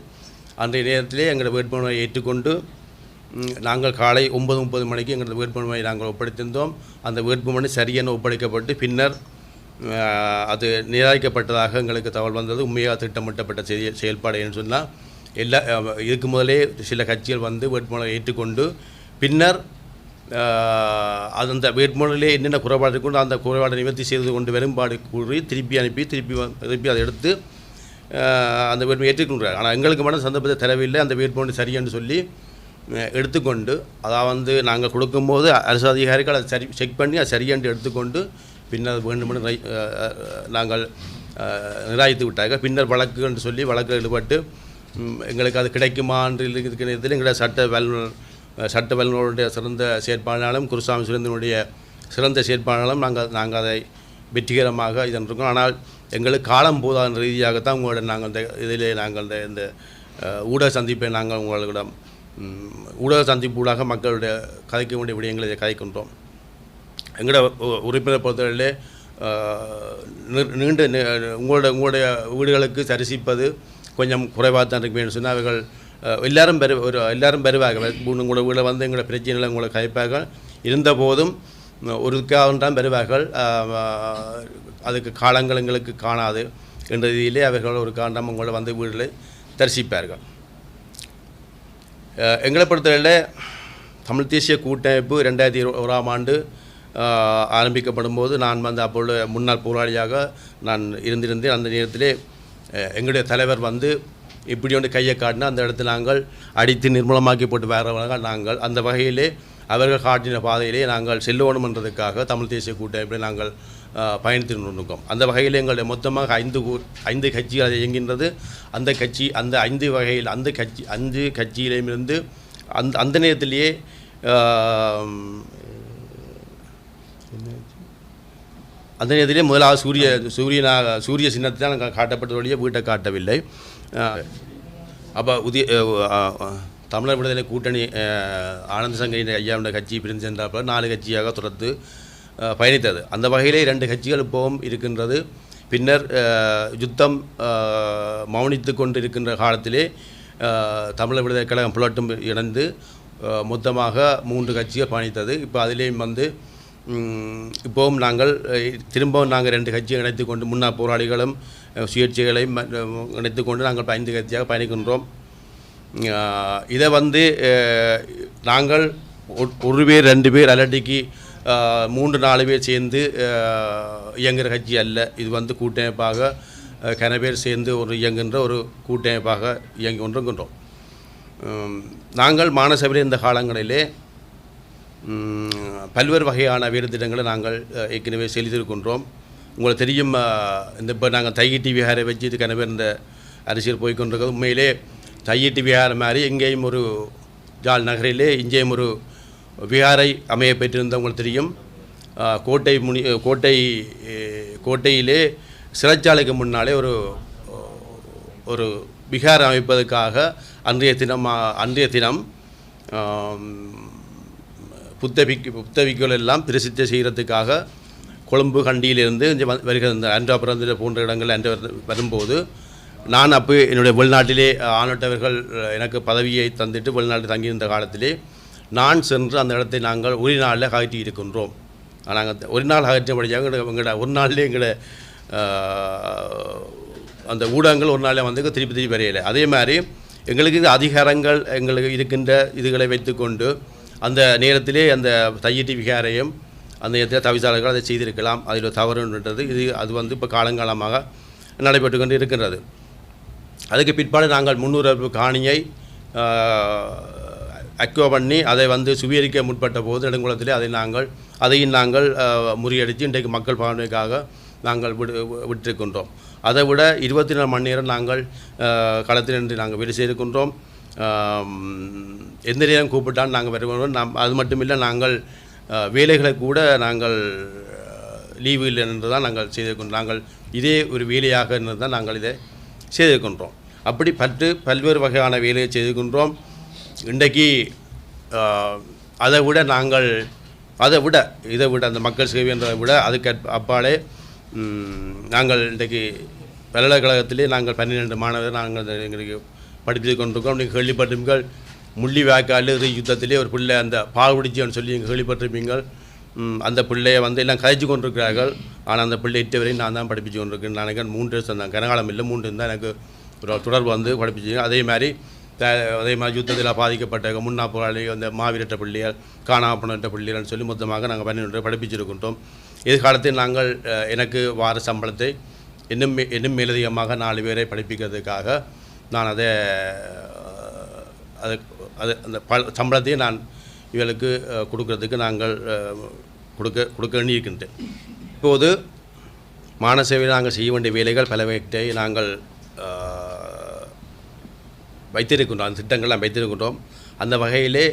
S4: அன்றைய நேரத்திலே எங்களோட வேட்புமனுவை ஏற்றுக்கொண்டு நாங்கள் காலை 9:30 மணிக்கு எங்களது வேட்புமனுவை நாங்கள் ஒப்படைத்திருந்தோம். அந்த வேட்புமனு சரியென ஒப்படைக்கப்பட்டு பின்னர் அது நிராகரிக்கப்பட்டதாக எங்களுக்கு தகவல் வந்தது. உண்மையாக திட்டமிட்டப்பட்ட செயல்பாடு என்று சொன்னால் இதுக்கு முதலே சில கட்சிகள் வந்து வேட்புமனுவை ஏற்றுக்கொண்டு பின்னர் அந்த வேட்புமனுவிலே என்னென்ன குறைபாடு இருக்கொண்டு அந்த குறைபாடை நிவர்த்தி செய்து கொண்டு வரும்பாடு கூறி திருப்பி அதை எடுத்து அந்த வேட்புமனை ஏற்றுக்கொண்டார். ஆனால் எங்களுக்கு மட்டும் சந்தர்ப்பத்தை தரவில்லை. அந்த வேட்புமனு சரியென்று சொல்லி எடுத்துக்கொண்டு அதாவது நாங்கள் கொடுக்கும்போது அரசு அதிகாரிகள் அதை செக் பண்ணி அது சரியென்று எடுத்துக்கொண்டு பின்னர் வேண்டுமென்று நாங்கள் நிராகரித்து விட்டார்கள். பின்னர் வழக்கு என்று சொல்லி வழக்கில் ஈடுபட்டு எங்களுக்கு அது கிடைக்குமா என்று இருக்கிற நேரத்தில் எங்களுடைய சட்ட வல்லுநருடைய சிறந்த செயற்பாடாலும் குருசாமி சுரேந்திரனுடைய சிறந்த செயற்பாடாலும் நாங்கள் அதை வெற்றிகரமாக இதன்றிருக்கோம். ஆனால் எங்களுக்கு காலம் போதாத ரீதியாகத்தான் உங்களோட நாங்கள் இந்த ஊடக சந்திப்பை நாங்கள் உங்களிடம் ஊடக சந்திப்பூடாக மக்களுடைய கதைக்க வேண்டிய விடயங்களை இதை கதைக்கின்றோம். எங்களோட உறுப்பினர் பொறுத்தவரையிலே நீண்ட உங்களுடைய வீடுகளுக்கு தரிசிப்பது கொஞ்சம் குறைவாக தான் இருக்குன்னு சொன்னால் அவர்கள் எல்லாரும் வருவாங்க. உங்களோட வீட்டில் வந்து எங்களோட பிரச்சனைகளை உங்களை கதைப்பார்கள். இருந்தபோதும் ஒருக்காகத்தான் வருவார்கள். அதுக்கு காலங்கள் எங்களுக்கு காணாது என்ற ரீதியிலே அவர்கள் ஒரு காரணம் உங்களை வந்து வீடுகளை தரிசிப்பார்கள். எங்களை பொறுத்தவரையில் தமிழ் தேசிய கூட்டமைப்பு 2001ஆம் ஆண்டு ஆரம்பிக்கப்படும் போது நான் வந்து அப்பொழுது முன்னாள் போராளியாக நான் இருந்திருந்தேன். அந்த நேரத்திலே எங்களுடைய தலைவர் வந்து இப்படி ஒன்று கையை காட்டினா அந்த இடத்துல நாங்கள் அடித்து நிர்மூலமாக்கி போட்டு வேறவர்கள் நாங்கள் அந்த வகையிலே அவர்கள் காட்டின பாதையிலே நாங்கள் செல்லணும் என்றதுக்காக தமிழ் தேசிய கூட்டமைப்பில் நாங்கள் பயணித்து கொண்டிருக்கோம். அந்த வகையில் எங்களுடைய மொத்தமாக 5 கட்சிகள் அது இயங்குகின்றது. அந்த கட்சி அந்த 5 வகையில் அந்த 5 கட்சியிலிருந்து அந்த நேரத்திலேயே அந்த நேரத்திலே முதலாவது சூரிய சின்னத்தை தான் நாங்கள் காட்டப்பட்டதோடைய வீட்டை காட்டவில்லை. அப்போ தமிழர் விடுதலை கூட்டணி ஆனந்த சங்கரின் ஐயாவுடைய கட்சி பிரிந்து சென்றால் 4 கட்சியாக தொடர்ந்து பயணித்தது. அந்த வகையிலே 2 கட்சிகள் இப்போவும் இருக்கின்றது. பின்னர் யுத்தம் மௌனித்து கொண்டு இருக்கின்ற காலத்திலே தமிழர் விடுதலை கழகம் புலட்டும் இணைந்து மொத்தமாக 3 கட்சிகள் பயணித்தது. இப்போ அதிலேயும் வந்து இப்போவும் நாங்கள் திரும்பவும் 2 கட்சியை இணைத்து கொண்டு முன்னாள் போராளிகளும் சுயேட்சைகளையும் இணைத்து கொண்டு நாங்கள் 5 கட்சியாக பயணிக்கின்றோம். இதை வந்து நாங்கள் 1 பேர் 2 பேர் அலட்டிக்கு 3-4 பேர் சேர்ந்து இயங்குகிற கட்சி அல்ல. இது வந்து கூட்டமைப்பாக கன பேர் சேர்ந்து இயங்குகின்ற ஒரு கூட்டமைப்பாக இயங்கி கொண்டிருக்கின்றோம். நாங்கள் மாநசபையில் இந்த காலங்களிலே பல்வேறு வகையான வேறு திட்டங்களை நாங்கள் ஏற்கனவே செலுத்தியிருக்கின்றோம். உங்களுக்கு தெரியும், இப்போ நாங்கள் தையிட்டி விஹாரை வச்சு இது கன பேர் இந்த அரசியல் போய்கொண்டிருக்கிறது. உண்மையிலே தையிட்டி விஹார மாதிரி இங்கேயும் ஒரு ஜாழ் நகரிலே இங்கேயும் ஒரு விஹாரை அமைய பெற்றிருந்தவங்களுக்கு தெரியும். கோட்டையிலே சிறைச்சாலைக்கு முன்னாலே ஒரு விஹாரம் அமைப்பதற்காக அன்றைய தினம் புத்தபிக்குகள் எல்லாம் பிரசித்தி செய்கிறதுக்காக கொழும்பு கண்டியிலிருந்து வருகிற அன்றாபுரம் போன்ற இடங்கள் அன்று வரும்போது நான் அப்போ என்னுடைய வெளிநாட்டிலே ஆணட்டவர்கள் எனக்கு பதவியை தந்துட்டு வெளிநாட்டில் தங்கியிருந்த காலத்திலே நான் சென்று அந்த இடத்தை நாங்கள் ஒரு நாளில் அகற்றி இருக்கின்றோம். நாங்கள் ஒரு நாள் அகற்றபடியாக எங்களோட ஒரு நாள்லேயே எங்களோட அந்த ஊடகங்கள் ஒரு நாளில் வந்து திருப்பி வரையலை. அதே மாதிரி எங்களுக்கு இந்த அதிகாரங்கள் எங்களுக்கு இருக்கின்ற இதுகளை வைத்துக்கொண்டு அந்த நேரத்திலே அந்த தையிட்டி விகாரையும் அந்த நேரத்தில் தவிசாளர்கள் அதை செய்திருக்கலாம். அதில் தவறுன்றது அது வந்து இப்போ காலங்காலமாக நடைபெற்று கொண்டு இருக்கின்றது. அதுக்கு பிற்பாடு நாங்கள் 300 காணியை அக்வா பண்ணி அதை வந்து சுவீகரிக்க முற்பட்ட போது நெடுங்குளத்திலே அதையும் நாங்கள் முறியடித்து இன்றைக்கு மக்கள் பாவனைக்காக நாங்கள் விட்டிருக்கின்றோம். அதை விட 24 மணி நேரம் நாங்கள் களத்தில் நின்று நாங்கள் வேலை செய்திருக்கின்றோம். எந்த நேரம் கூப்பிட்டாலும் நாங்கள் வருவோம். அது மட்டும் இல்லை, நாங்கள் வேலைகளை கூட நாங்கள் லீவு என்று தான் நாங்கள் செய்திருக்கின்றோம். நாங்கள் இதே ஒரு வேலையாக இருந்து தான் நாங்கள் இதை செய்திருக்கின்றோம். அப்படி பல்வேறு வகையான வேலையை செய்திருக்கின்றோம். இன்றைக்கு இதை விட அந்த மக்கள் சேவைன்றதை விட அதுக்கு அப்பாலே நாங்கள் இன்றைக்கு பல்கலைக்கழகத்திலே நாங்கள் 12 மாணவர்கள் நாங்கள் எங்களுக்கு படித்து கொண்டிருக்கோம். நீங்கள் கேள்விப்பட்டிருப்பீங்கள், முள்ளிவாய்க்கால் யுத்தத்திலே ஒரு பிள்ளை அந்த பாகுடிச்சின்னு சொல்லி நீங்கள் கேள்விப்பட்டிருப்பீங்கள். அந்த பிள்ளையை எல்லாம் கதைச்சு கொண்டிருக்கிறார்கள். ஆனால் அந்த பிள்ளை இட்டவரையும் நான் தான் படிப்பிச்சு கொண்டிருக்கேன். நான் 3 வருஷம் தான், கனகாலம் இல்லை, 3 தான் எனக்கு ஒரு தொடர்பு படிப்பிச்சு. அதே மாதிரி யுத்தத்தில் பாதிக்கப்பட்ட முன்னா போராளி அந்த மாவீரட்ட பிள்ளைகள், காணாப்பணட்ட பிள்ளைகள்னு சொல்லி மொத்தமாக நாங்கள் 12 படிப்பிச்சிருக்கின்றோம். எதிர்காலத்தில் நாங்கள் எனக்கு வார சம்பளத்தை இன்னும் மேலதிகமாக 4 பேரை படிப்பிக்கிறதுக்காக நான் அந்த சம்பளத்தையும் நான் இவர்களுக்கு கொடுக்கறதுக்கு நாங்கள் கொடுக்க எண்ணியிருக்கின்றேன். இப்போது மானசேவையில் நாங்கள் செய்ய வேண்டிய வேலைகள் பலவற்றை நாங்கள் வைத்திருக்கின்றோம், அந்த திட்டங்கள்லாம் வைத்திருக்கின்றோம். அந்த வகையிலே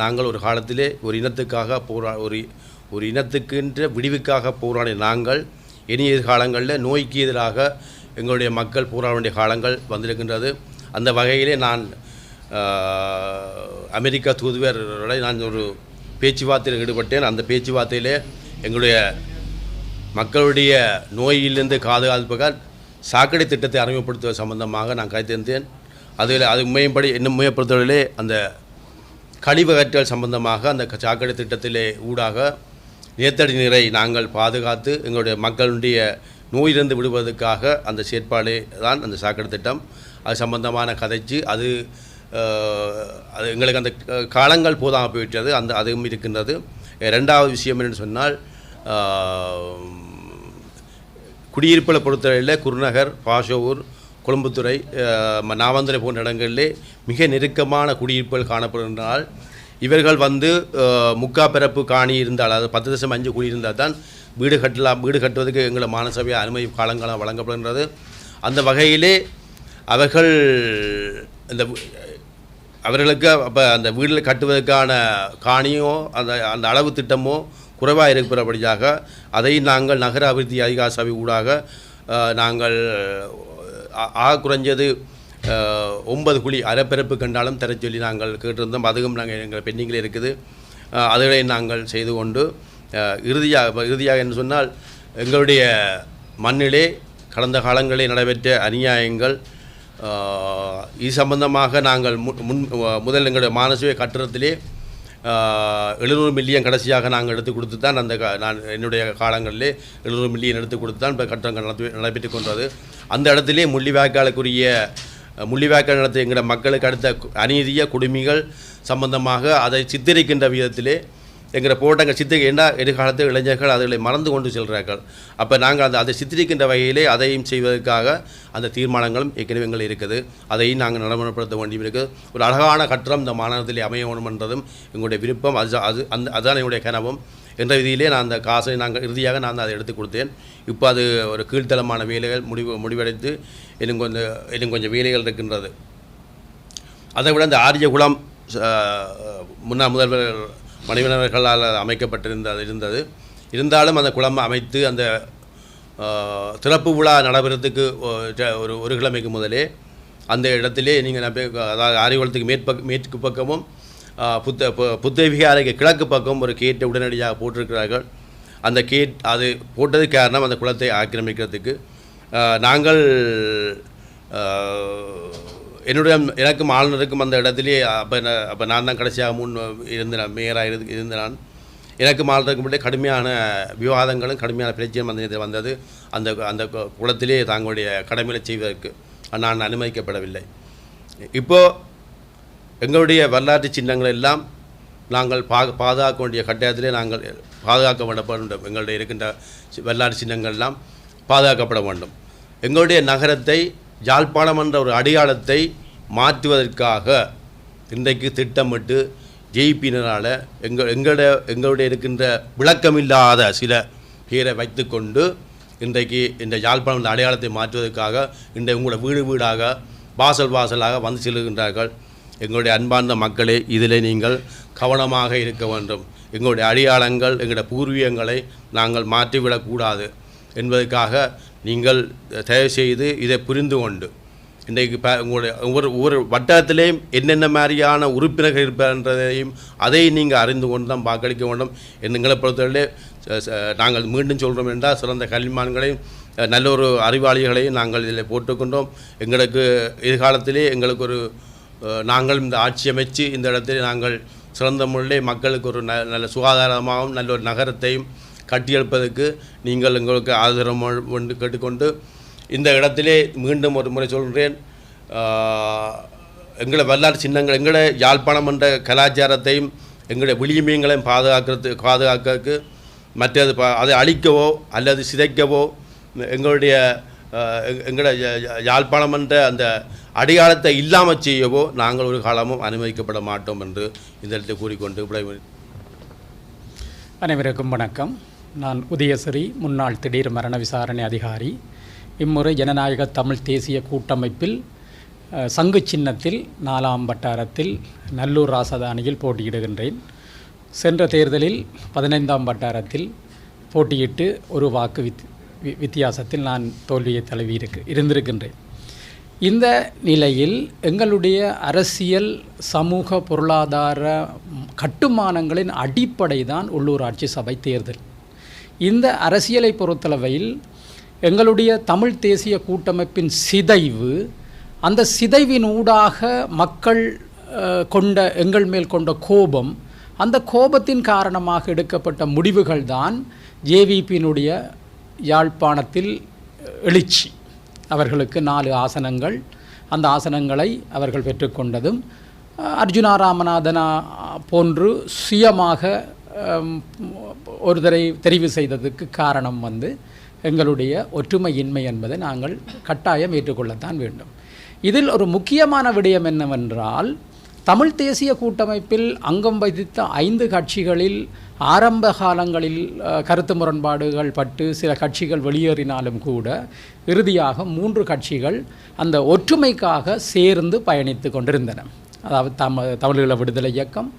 S4: நாங்கள் ஒரு காலத்திலே ஒரு இனத்துக்காக ஒரு இனத்துக்குன்ற விடிவுக்காக போராடிய நாங்கள் இனி எதிர்காலங்களில் நோய்க்கு எதிராக எங்களுடைய மக்கள் போராட வேண்டிய காலங்கள் வந்திருக்கின்றது. அந்த வகையிலே நான் அமெரிக்கா தூதுவரோட நான் ஒரு பேச்சுவார்த்தையில் ஈடுபட்டேன். அந்த பேச்சுவார்த்தையிலே எங்களுடைய மக்களுடைய நோயிலிருந்து பாதுகாப்புக்காக சாக்கடை திட்டத்தை அறிமுகப்படுத்துவது சம்பந்தமாக நான் கருத்திருந்தேன். அது இன்னும் உண்மையப்படுத்துவதிலே அந்த கழிவகற்றல் சம்பந்தமாக அந்த சாக்கடை திட்டத்திலே ஊடாக நிலத்தடி நீரை நாங்கள் பாதுகாத்து எங்களுடைய மக்களுடைய நோயிலிருந்து விடுவதற்காக அந்த செயற்பாடு தான் அந்த சாக்கடை திட்டம். அது சம்பந்தமான கதைச்சு அது எங்களுக்கு அந்த காலங்கள் போதாமல் போயிட்டது. அதுவும் இருக்கின்றது. 2வது விஷயம் என்னென்னு சொன்னால், குடியிருப்பில் பொறுத்தவரையில் குருநகர், பாஷவூர், கொழும்புத்துறை, நாவந்துறை போன்ற இடங்களிலே மிக நெருக்கமான குடியிருப்புகள் காணப்படுகின்றனால் இவர்கள் முக்காப்பிறப்பு காணி இருந்தால், அதாவது 10.5 குடியிருந்தால் தான் வீடு கட்டுவதற்கு எங்களை மாநசபை அனுமதி காலங்காலம் வழங்கப்படுகின்றது. அந்த வகையிலே அவர்களுக்கு அப்போ அந்த வீட்டில் கட்டுவதற்கான காணியோ அந்த அளவு திட்டமோ குறைவாக இருக்கிறபடியாக அதை நாங்கள் நகர அபிவிருத்தி அதிகார சபை ஊடாக நாங்கள் குறைஞ்சது 9 குழி அரைப்பிறப்பு கண்டாலும் தர சொல்லி நாங்கள் கேட்டிருந்தோம். அதுவும் நாங்கள் எங்கள் பெண்டிங்கில் இருக்குது. அதுகளை நாங்கள் செய்து கொண்டு இறுதியாக என்று சொன்னால், எங்களுடைய மண்ணிலே கடந்த காலங்களில் நடைபெற்ற அநியாயங்கள் இது சம்பந்தமாக நாங்கள் முதல் எங்களுடைய மானசேவை கட்டடத்திலே 700 மில்லியன் கடைசியாக நாங்கள் எடுத்து கொடுத்து தான் நான் என்னுடைய காலங்களிலே 700 மில்லியன் எடுத்து கொடுத்து தான் இப்போ கட்டடங்கள் நடைபெற்று கொண்டது. அந்த இடத்திலே முள்ளிவாய்க்கால் நடத்த எங்களுடைய மக்களுக்கு அடுத்த அநீதிய குடுமிகள் சம்பந்தமாக அதை சித்தரிக்கின்ற விதத்திலே எங்களை போட்டங்கள் ஏன்னா எதிர்காலத்தில் இளைஞர்கள் அதுகளை மறந்து கொண்டு செல்கிறார்கள். அப்போ நாங்கள் அதை சித்தரிக்கின்ற வகையிலே அதையும் செய்வதற்காக அந்த தீர்மானங்களும் ஏற்கனவே எங்கள் இருக்குது. அதையும் நாங்கள் நடைமுறைப்படுத்த வேண்டியும் இருக்குது. ஒரு அழகான கட்டடம் இந்த மாநகரத்திலே அமைய வேண்டும் என்றதும் எங்களுடைய விருப்பம். அதுதான் என்னுடைய கனவும் என்ற விதியிலே நான் அந்த காசை இறுதியாக நான் அதை எடுத்து கொடுத்தேன். இப்போ அது ஒரு கீழ்த்தளமான வேலைகள் முடிவடைத்து இன்னும் கொஞ்சம் வேலைகள் இருக்கின்றது. அதை விட அந்த ஆரியகுளம் முன்னாள் முதல்வர் மணிவண்ணர்களால் அமைக்கப்பட்டிருந்தது. இருந்தாலும் அந்த குளம் அமைத்து அந்த திறப்பு விழா நடைபெறத்துக்கு ஒரு கிழமைக்கு முதலே அந்த இடத்திலே நீங்கள் அதாவது ஆரியகுளத்துக்கு மேற்கு பக்கமும் புத்தவிகாரைக்கு கிழக்கு பக்கம் ஒரு கேட்டை உடனடியாக போட்டிருக்கிறார்கள். அந்த கேட் அது போட்டது காரணம் அந்த குளத்தை ஆக்கிரமிக்கிறதுக்கு. நாங்கள் எனக்கும் ஆளுநருக்கும் அந்த இடத்திலே அப்போ நான் தான் கடைசியாக மேயராக இருந்த நான் எனக்கும் ஆளுநருக்கும் மட்டும் கடுமையான விவாதங்களும் கடுமையான பிரச்சனையும் அந்த வந்தது. அந்த குளத்திலே தாங்களுடைய கடமைகளை செய்வதற்கு நான் அனுமதிக்கப்படவில்லை. இப்போது எங்களுடைய வரலாற்று சின்னங்கள் எல்லாம் நாங்கள் பாதுகாக்க வேண்டிய கட்டாயத்திலே நாங்கள் பாதுகாக்கப்பட வேண்டும். எங்களுடைய இருக்கின்ற வரலாற்று சின்னங்கள் எல்லாம் பாதுகாக்கப்பட வேண்டும். எங்களுடைய நகரத்தை யாழ்ப்பாணம் என்ற ஒரு அடையாளத்தை மாற்றுவதற்காக இன்றைக்கு திட்டமிட்டு ஜேபியினரால் எங்களுடைய இருக்கின்ற விளக்கமில்லாத சில பேரை வைத்துக்கொண்டு இன்றைக்கு இந்த யாழ்ப்பாணம் அடையாளத்தை மாற்றுவதற்காக இன்றைக்கு உங்களோட வீடாக வாசலாக வந்து செல்கின்றார்கள். எங்களுடைய அன்பார்ந்த மக்களே, இதில் நீங்கள் கவனமாக இருக்க வேண்டும். எங்களுடைய அடையாளங்கள் எங்களுடைய பூர்வீகங்களை நாங்கள் மாற்றிவிடக்கூடாது என்பதற்காக நீங்கள் தயவுசெய்து இதை புரிந்து கொண்டு இன்றைக்கு உங்களுடைய ஒவ்வொரு வட்டாரத்திலேயும் என்னென்ன மாதிரியான உறுப்பினர்கள் இருப்பன்றதையும் அதை நீங்கள் அறிந்து கொண்டு தான் வாக்களிக்க வேண்டும். எங்களை பொறுத்தவரையிலே நாங்கள் மீண்டும் சொல்கிறோம் என்றால் சிறந்த கல்விமான்களையும் நல்ல ஒரு அறிவாளிகளையும் நாங்கள் இதில் போட்டுக்கொண்டோம். எங்களுக்கு எதிர்காலத்திலே எங்களுக்கு ஒரு நாங்கள் இந்த ஆட்சி அமைச்சு இந்த இடத்திலே நாங்கள் சிறந்த முறையிலே மக்களுக்கு ஒரு நல்ல சுகாதாரமாகவும் நல்ல ஒரு நகரத்தையும் கட்டியெழுப்பதற்கு நீங்கள் எங்களுக்கு ஆதரவு கேட்டுக்கொண்டு இந்த இடத்திலே மீண்டும் ஒரு முறை சொல்கிறேன், எங்களை வரலாற்று சின்னங்கள் எங்களை யாழ்ப்பாணம் என்ற கலாச்சாரத்தையும் எங்களுடைய விளிமீன்களையும் பாதுகாக்கிறதுக்கு மற்றது அதை அழிக்கவோ அல்லது சிதைக்கவோ எங்களுடைய யாழ்ப்பாணம் என்ற அந்த அடையாளத்தை இல்லாமல் செய்யவோ நாங்கள் ஒரு காலமும் அனுமதிக்கப்பட மாட்டோம் என்று இந்த இடத்தை கூறிக்கொண்டு
S5: அனைவருக்கும் வணக்கம். நான் உதயசிறி, முன்னாள் திடீர் மரண விசாரணை அதிகாரி. இம்முறை ஜனநாயக தமிழ் தேசிய கூட்டமைப்பில் சங்கு சின்னத்தில் 4ஆம் வட்டாரத்தில் நல்லூர் ராசதானியில் போட்டியிடுகின்றேன். சென்ற தேர்தலில் 15ஆம் வட்டாரத்தில் போட்டியிட்டு ஒரு வாக்கு வித்தியாசத்தில் நான் தோல்வியை தழுவி இருந்திருக்கின்றேன். இந்த நிலையில் எங்களுடைய அரசியல் சமூக பொருளாதார கட்டுமானங்களின் அடிப்படை தான் உள்ளூராட்சி சபை தேர்தல். இந்த அரசியலை பொறுத்தளவையில் எங்களுடைய தமிழ் தேசிய கூட்டமைப்பின் சிதைவு, அந்த சிதைவின் ஊடாக மக்கள் கொண்ட எங்கள் மேல் கொண்ட கோபம், அந்த கோபத்தின் காரணமாக எடுக்கப்பட்ட முடிவுகள் தான் ஜேவிபியினுடைய யாழ்ப்பாணத்தில் எழுச்சி. அவர்களுக்கு 4 ஆசனங்கள், அந்த ஆசனங்களை அவர்கள் பெற்றுக்கொண்டதும் அர்ஜுனா ராமநாதனா போன்று சுயமாக ஒருத்தரை தெரிவு செய்ததுக்கு காரணம் எங்களுடைய ஒற்றுமையின்மை என்பதை நாங்கள் கட்டாயம் ஏற்றுக்கொள்ளத்தான் வேண்டும். இதில் ஒரு முக்கியமான விடயம் என்னவென்றால், தமிழ் தேசிய கூட்டமைப்பில் அங்கம் வகித்த 5 கட்சிகளில் ஆரம்ப காலங்களில் கருத்து முரண்பாடுகள் பட்டு சில கட்சிகள் வெளியேறினாலும் கூட இறுதியாக 3 கட்சிகள் அந்த ஒற்றுமைக்காக சேர்ந்து பயணித்து கொண்டிருந்தன. அதாவது தமிழீழ விடுதலை இயக்கம்,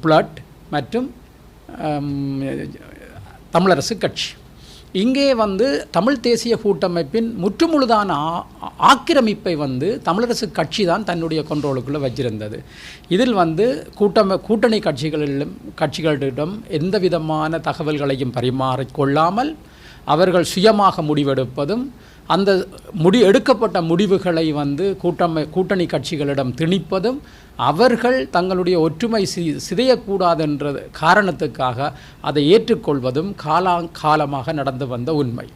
S5: புளட் மற்றும் தமிழரசு கட்சி. இங்கே தமிழ் தேசிய கூட்டமைப்பின் முற்றுமுழுதான ஆக்கிரமிப்பை தமிழரசு கட்சி தான் தன்னுடைய கண்ட்ரோலுக்குள்ளே வச்சிருந்தது. இதில் கூட்டணி கட்சிகளிடம் எந்த விதமான தகவல்களையும் பரிமாறிக்கொள்ளாமல் அவர்கள் சுயமாக முடிவெடுப்பதும், அந்த எடுக்கப்பட்ட முடிவுகளை கூட்டணி கட்சிகளிடம் திணிப்பதும், அவர்கள் தங்களுடைய ஒற்றுமை சிதையக்கூடாது என்ற காரணத்துக்காக அதை ஏற்றுக்கொள்வதும் காலமாக நடந்து வந்த உண்மை.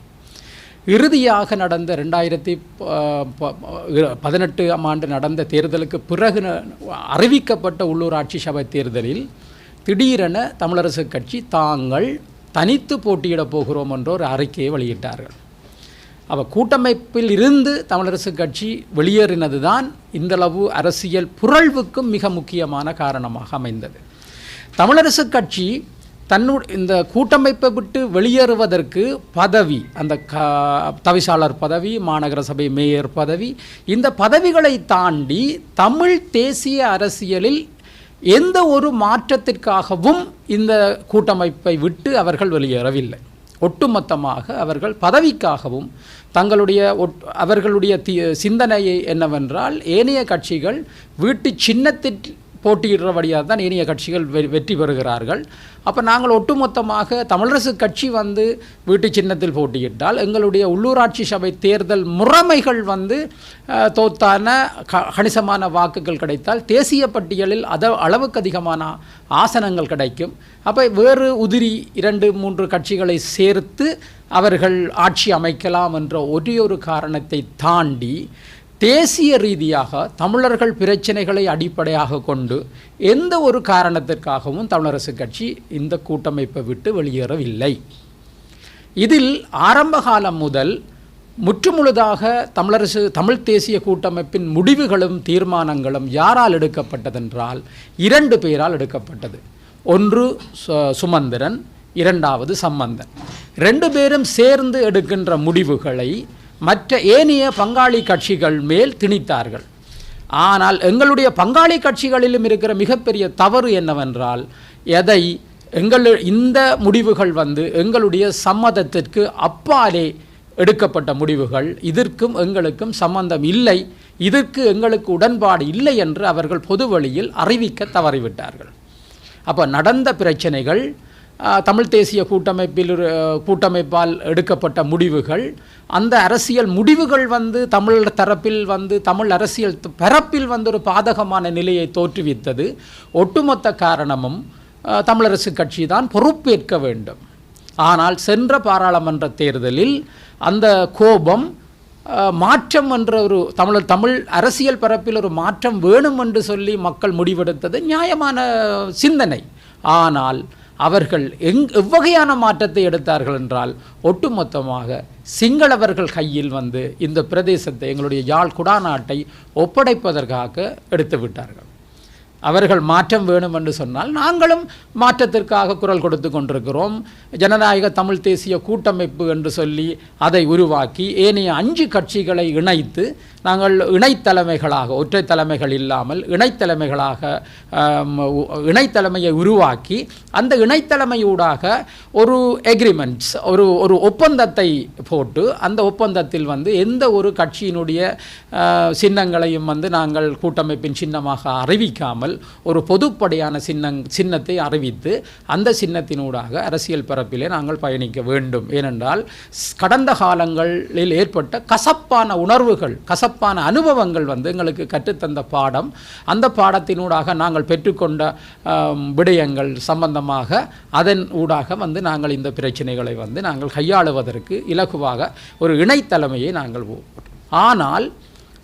S5: இறுதியாக நடந்த 2018ஆம் ஆண்டு நடந்த தேர்தலுக்கு பிறகு அறிவிக்கப்பட்ட உள்ளூராட்சி சபை தேர்தலில் திடீரென தமிழரசு கட்சி தாங்கள் தனித்து போட்டியிடப் போகிறோம் என்ற ஒரு அறிக்கையை வெளியிட்டார்கள். கூட்டமைப்பில் இருந்து தமிழரசு கட்சி வெளியேறினது தான் இந்தளவு அரசியல் புரள்வுக்கும் மிக முக்கியமான காரணமாக அமைந்தது. தமிழரசு கட்சி இந்த கூட்டமைப்பை விட்டு வெளியேறுவதற்கு பதவி, அந்த தவிசாளர் பதவி, மாநகர சபை மேயர் பதவி, இந்த பதவிகளை தாண்டி தமிழ் தேசிய அரசியலில் எந்த ஒரு மாற்றத்திற்காகவும் இந்த கூட்டமைப்பை விட்டு அவர்கள் வெளியேறவில்லை. ஒட்டுமொத்தமாக அவர்கள் பதவிக்காகவும் அவர்களுடைய சிந்தனையை என்னவென்றால், ஏனைய கட்சிகள் வீட்டு சின்னத்தில் போட்டியிடுறபடியாக தான் ஏனைய கட்சிகள் வெற்றி பெறுகிறார்கள். அப்போ நாங்கள் ஒட்டுமொத்தமாக தமிழரசு கட்சி வீட்டு சின்னத்தில் போட்டியிட்டால் எங்களுடைய உள்ளூராட்சி சபை தேர்தல் முறைமைகள் தோத்தான கணிசமான வாக்குகள் கிடைத்தால் தேசிய பட்டியலில் அளவுக்கு அதிகமான ஆசனங்கள் கிடைக்கும். அப்போ வேறு உதிரி 2-3 கட்சிகளை சேர்த்து அவர்கள் ஆட்சி அமைக்கலாம் என்ற ஒரு காரணத்தை தாண்டி தேசிய ரீதியாக தமிழர்கள் பிரச்சனைகளை அடிப்படையாக கொண்டு எந்த ஒரு காரணத்திற்காகவும் தமிழரசு கட்சி இந்த கூட்டமைப்பை விட்டு வெளியேறவில்லை. இதில் ஆரம்ப காலம் முதல் முற்றுமுழுதாக தமிழ் தேசிய கூட்டமைப்பின் முடிவுகளும் தீர்மானங்களும் யாரால் எடுக்கப்பட்டதென்றால் 2 பேரால் எடுக்கப்பட்டது. ஒன்று சுமந்திரன், 2வது சம்பந்தன். 2 பேரும் சேர்ந்து எடுக்கின்ற முடிவுகளை மற்ற ஏனைய பங்காளி கட்சிகள் மேல் திணித்தார்கள். ஆனால் எங்களுடைய பங்காளி கட்சிகளிலும் இருக்கிற மிகப்பெரிய தவறு என்னவென்றால் இந்த முடிவுகள் வந்து எங்களுடைய சம்மதத்திற்கு அப்பாலே எடுக்கப்பட்ட முடிவுகள், இதற்கும் எங்களுக்கும் சம்பந்தம் இல்லை, இதற்கு எங்களுக்கு உடன்பாடு இல்லை என்று அவர்கள் பொதுவெளியில் அறிவிக்க தவறிவிட்டார்கள். அப்போ நடந்த பிரச்சனைகள், தமிழ் தேசிய கூட்டமைப்பால் எடுக்கப்பட்ட முடிவுகள், அந்த அரசியல் முடிவுகள் வந்து தமிழ் தரப்பில் வந்து தமிழ் அரசியல் பரப்பில் வந்து ஒரு பாதகமான நிலையை தோற்றுவித்தது. ஒட்டுமொத்த காரணமும் தமிழரசு கட்சி தான் பொறுப்பேற்க வேண்டும். ஆனால் சென்ற பாராளுமன்ற தேர்தலில் அந்த கோபம் மாற்றம் என்ற ஒரு தமிழ் அரசியல் பரப்பில் ஒரு மாற்றம் வேணும் என்று சொல்லி மக்கள் முடிவெடுத்தது நியாயமான சிந்தனை. ஆனால் அவர்கள் எவ்வகையான மாற்றத்தை எடுத்தார்கள் என்றால், ஒட்டுமொத்தமாக சிங்களவர்கள் கையில் வந்து இந்த பிரதேசத்தை, எங்களுடைய யாழ் குடாநாட்டை ஒப்படைப்பதற்காக எடுத்து விட்டார்கள். அவர்கள் மாற்றம் வேணும் என்று சொன்னால் நாங்களும் மாற்றத்திற்காக குரல் கொடுத்து கொண்டிருக்கிறோம். ஜனநாயக தமிழ் தேசிய கூட்டமைப்பு என்று சொல்லி அதை உருவாக்கி ஏனைய 5 கட்சிகளை இணைத்து நாங்கள் இணைத்தலைமைகளாக, ஒற்றை தலைமைகள் இல்லாமல் இணைத்தலைமையை உருவாக்கி அந்த இணைத்தலைமையூடாக ஒரு எக்ரிமெண்ட்ஸ், ஒரு ஒப்பந்தத்தை போட்டு அந்த ஒப்பந்தத்தில் வந்து எந்த ஒரு கட்சியினுடைய சின்னங்களையும் வந்து நாங்கள் கூட்டமைப்பின் சின்னமாக அறிவிக்காமல் ஒரு பொதுப்படையான சின்னத்தை அறிவித்து அந்த சின்னத்தினூடாக அரசியல் பரப்பிலே நாங்கள் பயணிக்க வேண்டும். ஏனென்றால் கடந்த காலங்களில் ஏற்பட்ட கசப்பான உணர்வுகள், கசப்பான அனுபவங்கள் வந்து எங்களுக்கு கற்றுத்தந்த பாடம், அந்த பாடத்தினூடாக நாங்கள் பெற்றுக்கொண்ட விடயங்கள் சம்பந்தமாக அதன் ஊடாக வந்து நாங்கள் இந்த பிரச்சனைகளை வந்து நாங்கள் கையாளுவதற்கு இலகுவாக ஒரு இணைத்தலைமையை நாங்கள். ஆனால்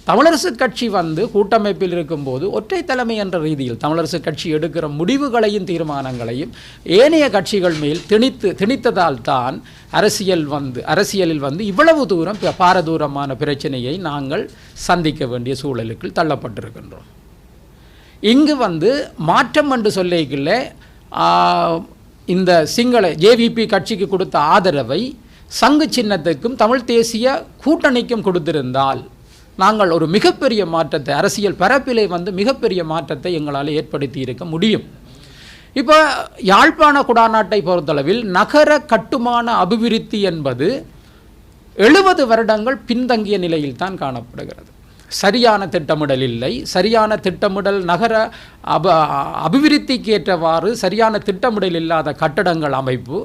S5: தமிழரசு கட்சி வந்து கூட்டமைப்பில் இருக்கும்போது ஒற்றை தலைமை என்ற ரீதியில் தமிழரசு கட்சி எடுக்கிற முடிவுகளையும் தீர்மானங்களையும் ஏனைய கட்சிகள் மேல் திணித்ததால் தான் அரசியலில் வந்து இவ்வளவு தூரம் பாரதூரமான பிரச்சனையை நாங்கள் சந்திக்க வேண்டிய சூழலுக்கு தள்ளப்பட்டிருக்கின்றோம். இங்கு வந்து மாற்றம் என்று சொல்லிக்கல இந்த சிங்கள ஜேவிபி கட்சிக்கு கொடுத்த ஆதரவை சங்கு சின்னத்துக்கும் தமிழ் தேசிய கூட்டணிக்கும் கொடுத்திருந்தால் நாங்கள் ஒரு மிகப்பெரிய மாற்றத்தை, அரசியல் பரப்பிலே வந்து மிகப்பெரிய மாற்றத்தை எங்களால் ஏற்படுத்தி இருக்க முடியும். இப்போ யாழ்ப்பாண குடாநாட்டை பொறுத்தளவில் நகர கட்டுமான அபிவிருத்தி என்பது 70 வருடங்கள் பின்தங்கிய நிலையில் தான் காணப்படுகிறது. சரியான திட்டமிடல் இல்லை. சரியான திட்டமிடல், நகர அபிவிருத்திக்கு ஏற்றவாறு சரியான திட்டமிடல் இல்லாத கட்டடங்கள் அமைப்பு,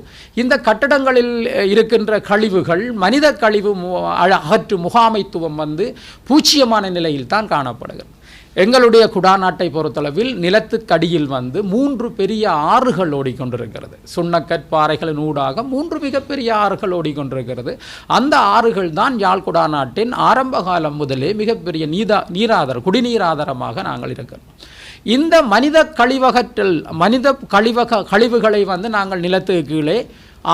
S5: இந்த கட்டடங்களில் இருக்கின்ற கழிவுகள், மனித கழிவு அகற்று முகாமைத்துவம் வந்து பூச்சியமான நிலையில் தான் காணப்படுகிறது. எங்களுடைய குடாநாட்டை பொறுத்தளவில் நிலத்துக்கடியில் வந்து 3 பெரிய ஆறுகள் ஓடிக்கொண்டிருக்கிறது. சுண்ணக்கற்பாறைகளின் ஊடாக 3 மிகப்பெரிய ஆறுகள் ஓடிக்கொண்டிருக்கிறது. அந்த ஆறுகள் தான் யாழ் குடாநாட்டின் ஆரம்ப காலம் முதலே மிகப்பெரிய குடிநீர் ஆதாரமாக நாங்கள் இருக்கிறோம். இந்த மனித கழிவுகளை வந்து நாங்கள் நிலத்துக்கு கீழே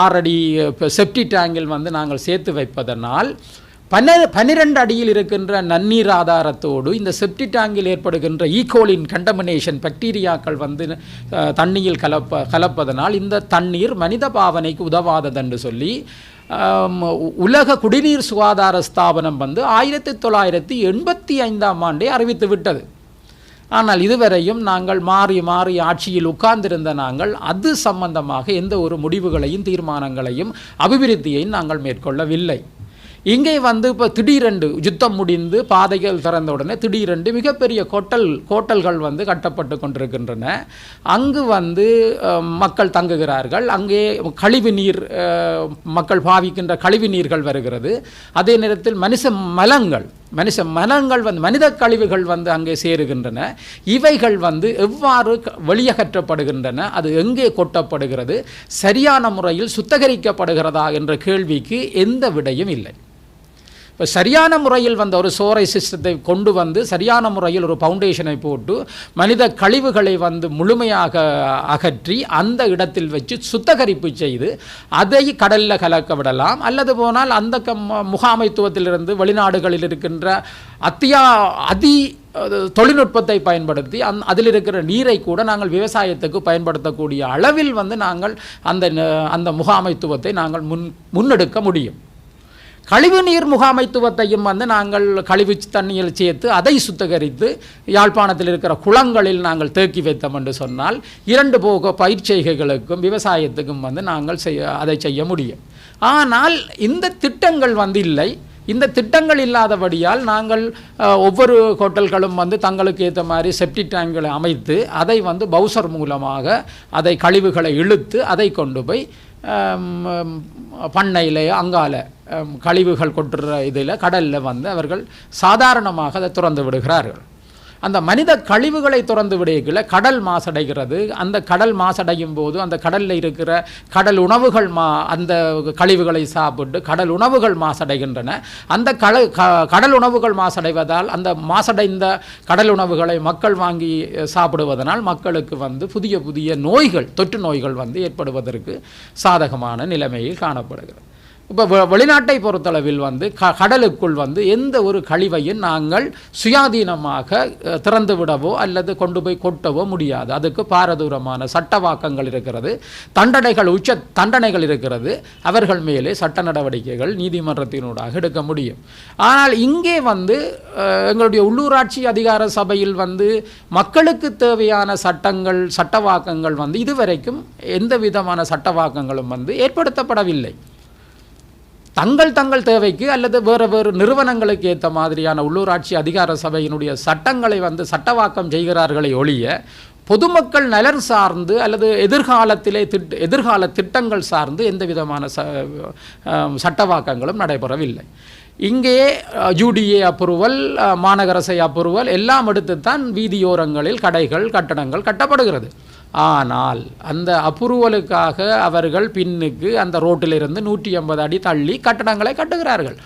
S5: 6 அடி செப்டி டேங்கில் வந்து நாங்கள் சேர்த்து வைப்பதனால் 12 அடியில் இருக்கின்ற நன்னீர் ஆதாரத்தோடு இந்த செப்டி டேங்கில் ஏற்படுகின்ற ஈகோலின் கண்டமினேஷன் பாக்டீரியாக்கள் வந்து தண்ணியில் கலப்பதனால் இந்த தண்ணீர் மனித பாவனைக்கு உதவாததென்று சொல்லி உலக குடிநீர் சுகாதார ஸ்தாபனம் வந்து 1985ஆம் ஆண்டே அறிவித்து விட்டது. ஆனால் இதுவரையும் நாங்கள் மாறி ஆட்சியில் உட்கார்ந்திருந்த நாங்கள் அது சம்பந்தமாக எந்த ஒரு முடிவுகளையும் தீர்மானங்களையும் அபிவிருத்தியையும் நாங்கள் மேற்கொள்ளவில்லை. இங்கே வந்து இப்போ திடீரென்று யுத்தம் முடிந்து பாதைகள் திறந்த உடனே திடீரென்று மிகப்பெரிய கோட்டல்கள் வந்து கட்டப்பட்டு கொண்டிருக்கின்றன. அங்கு வந்து மக்கள் தங்குகிறார்கள். அங்கே கழிவு நீர், மக்கள் பாவிக்கின்ற கழிவு நீர்கள் வருகிறது. அதே நேரத்தில் மனித மலங்கள் வந்து மனித கழிவுகள் வந்து அங்கே சேருகின்றன. இவைகள் வந்து எவ்வாறு வெளியகற்றப்படுகின்றன, அது எங்கே கொட்டப்படுகிறது, சரியான முறையில் சுத்திகரிக்கப்படுகிறதா என்ற கேள்விக்கு எந்த விடையும் இல்லை. இப்போ சரியான முறையில் வந்த ஒரு சோரை சிஸ்டத்தை கொண்டு வந்து சரியான முறையில் ஒரு ஃபவுண்டேஷனை போட்டு மனித கழிவுகளை வந்து முழுமையாக அகற்றி அந்த இடத்தில் வச்சு சுத்திகரிப்பு செய்து அதை கடலில் கலக்க விடலாம். அல்லது போனால் அந்த முகாமைத்துவத்திலிருந்து வெளிநாடுகளில் இருக்கின்ற தொழில்நுட்பத்தை பயன்படுத்தி அதில் இருக்கிற நீரை கூட நாங்கள் விவசாயத்துக்கு பயன்படுத்தக்கூடிய அளவில் வந்து நாங்கள் அந்த முகாமைத்துவத்தை நாங்கள் முன்னெடுக்க முடியும். கழிவுநீர் முகாமைத்துவத்தையும் வந்து நாங்கள் கழிவு தண்ணியில் சேர்த்து அதை சுத்திகரித்து யாழ்ப்பாணத்தில் இருக்கிற குளங்களில் நாங்கள் தேக்கி வைத்தோம் என்று சொன்னால் 2 போக பயிர் செய்கைகளுக்கும் விவசாயத்துக்கும் வந்து நாங்கள் அதை செய்ய முடியும். ஆனால் இந்த திட்டங்கள் வந்து இல்லை. இந்த திட்டங்கள் இல்லாதபடியால் நாங்கள் ஒவ்வொரு ஹோட்டல்களும் வந்து தங்களுக்கு ஏற்ற மாதிரி செப்டிக் டேங்களை அமைத்து அதை வந்து பவுசர் மூலமாக அதை கழிவுகளை இழுத்து அதை கொண்டு போய் பண்ணையில் அங்கால கழிவுகள் கொட்டுற இதில் கடலில் வந்து அவர்கள் சாதாரணமாக அதை திறந்து விடுகிறார்கள். அந்த மனித கழிவுகளை திறந்து விடையில் கடல் மாசடைகிறது. அந்த கடல் மாசடையும் போது அந்த கடலில் இருக்கிற கடல் உணவுகள் அந்த கழிவுகளை சாப்பிட்டு கடல் உணவுகள் மாசடைகின்றன. அந்த கடல் உணவுகள் மாசடைவதால் அந்த மாசடைந்த கடல் உணவுகளை மக்கள் வாங்கி சாப்பிடுவதனால் மக்களுக்கு வந்து புதிய புதிய நோய்கள், தொற்று நோய்கள் வந்து ஏற்படுவதற்கு சாதகமான நிலைமையில் காணப்படுகிறது. இப்போ வெளிநாட்டை பொறுத்தளவில் வந்து கடலுக்குள் வந்து எந்த ஒரு கழிவையும் நாங்கள் சுயாதீனமாக திறந்து விடவோ அல்லது கொண்டு போய் கொட்டவோ முடியாது. அதுக்கு பாரதூரமான சட்டவாக்கங்கள் இருக்கிறது, உச்ச தண்டனைகள் இருக்கிறது. அவர்கள் மேலே சட்ட நடவடிக்கைகள் நீதிமன்றத்தினூடாக எடுக்க முடியும். ஆனால் இங்கே வந்து எங்களுடைய உள்ளூராட்சி அதிகார சபையில் வந்து மக்களுக்கு தேவையான சட்டங்கள், சட்டவாக்கங்கள் வந்து இதுவரைக்கும் எந்த விதமான சட்டவாக்கங்களும் வந்து ஏற்படுத்தப்படவில்லை. தங்கள் தேவைக்கு அல்லது வேறு நிறுவனங்களுக்கு ஏற்ற மாதிரியான உள்ளூராட்சி அதிகார சபையினுடைய சட்டங்களை வந்து சட்டவாக்கம் செய்கிறார்களே ஒழிய பொதுமக்கள் நலன் சார்ந்து அல்லது எதிர்கால திட்டங்கள் சார்ந்து எந்த விதமான சட்டவாக்கங்களும் நடைபெறவில்லை. இங்கே UDA அப்ரூவல், மாநகரசை அப்ரூவல் எல்லாம் எடுத்துத்தான் வீதியோரங்களில் கடைகள், கட்டடங்கள் கட்டப்படுகிறது. ஆனால் அந்த அப்ரூவலுக்காக அவர்கள் பின்னுக்கு அந்த ரோட்டிலிருந்து 150 அடி தள்ளி கட்டடங்களை கட்டுகிறார்கள்.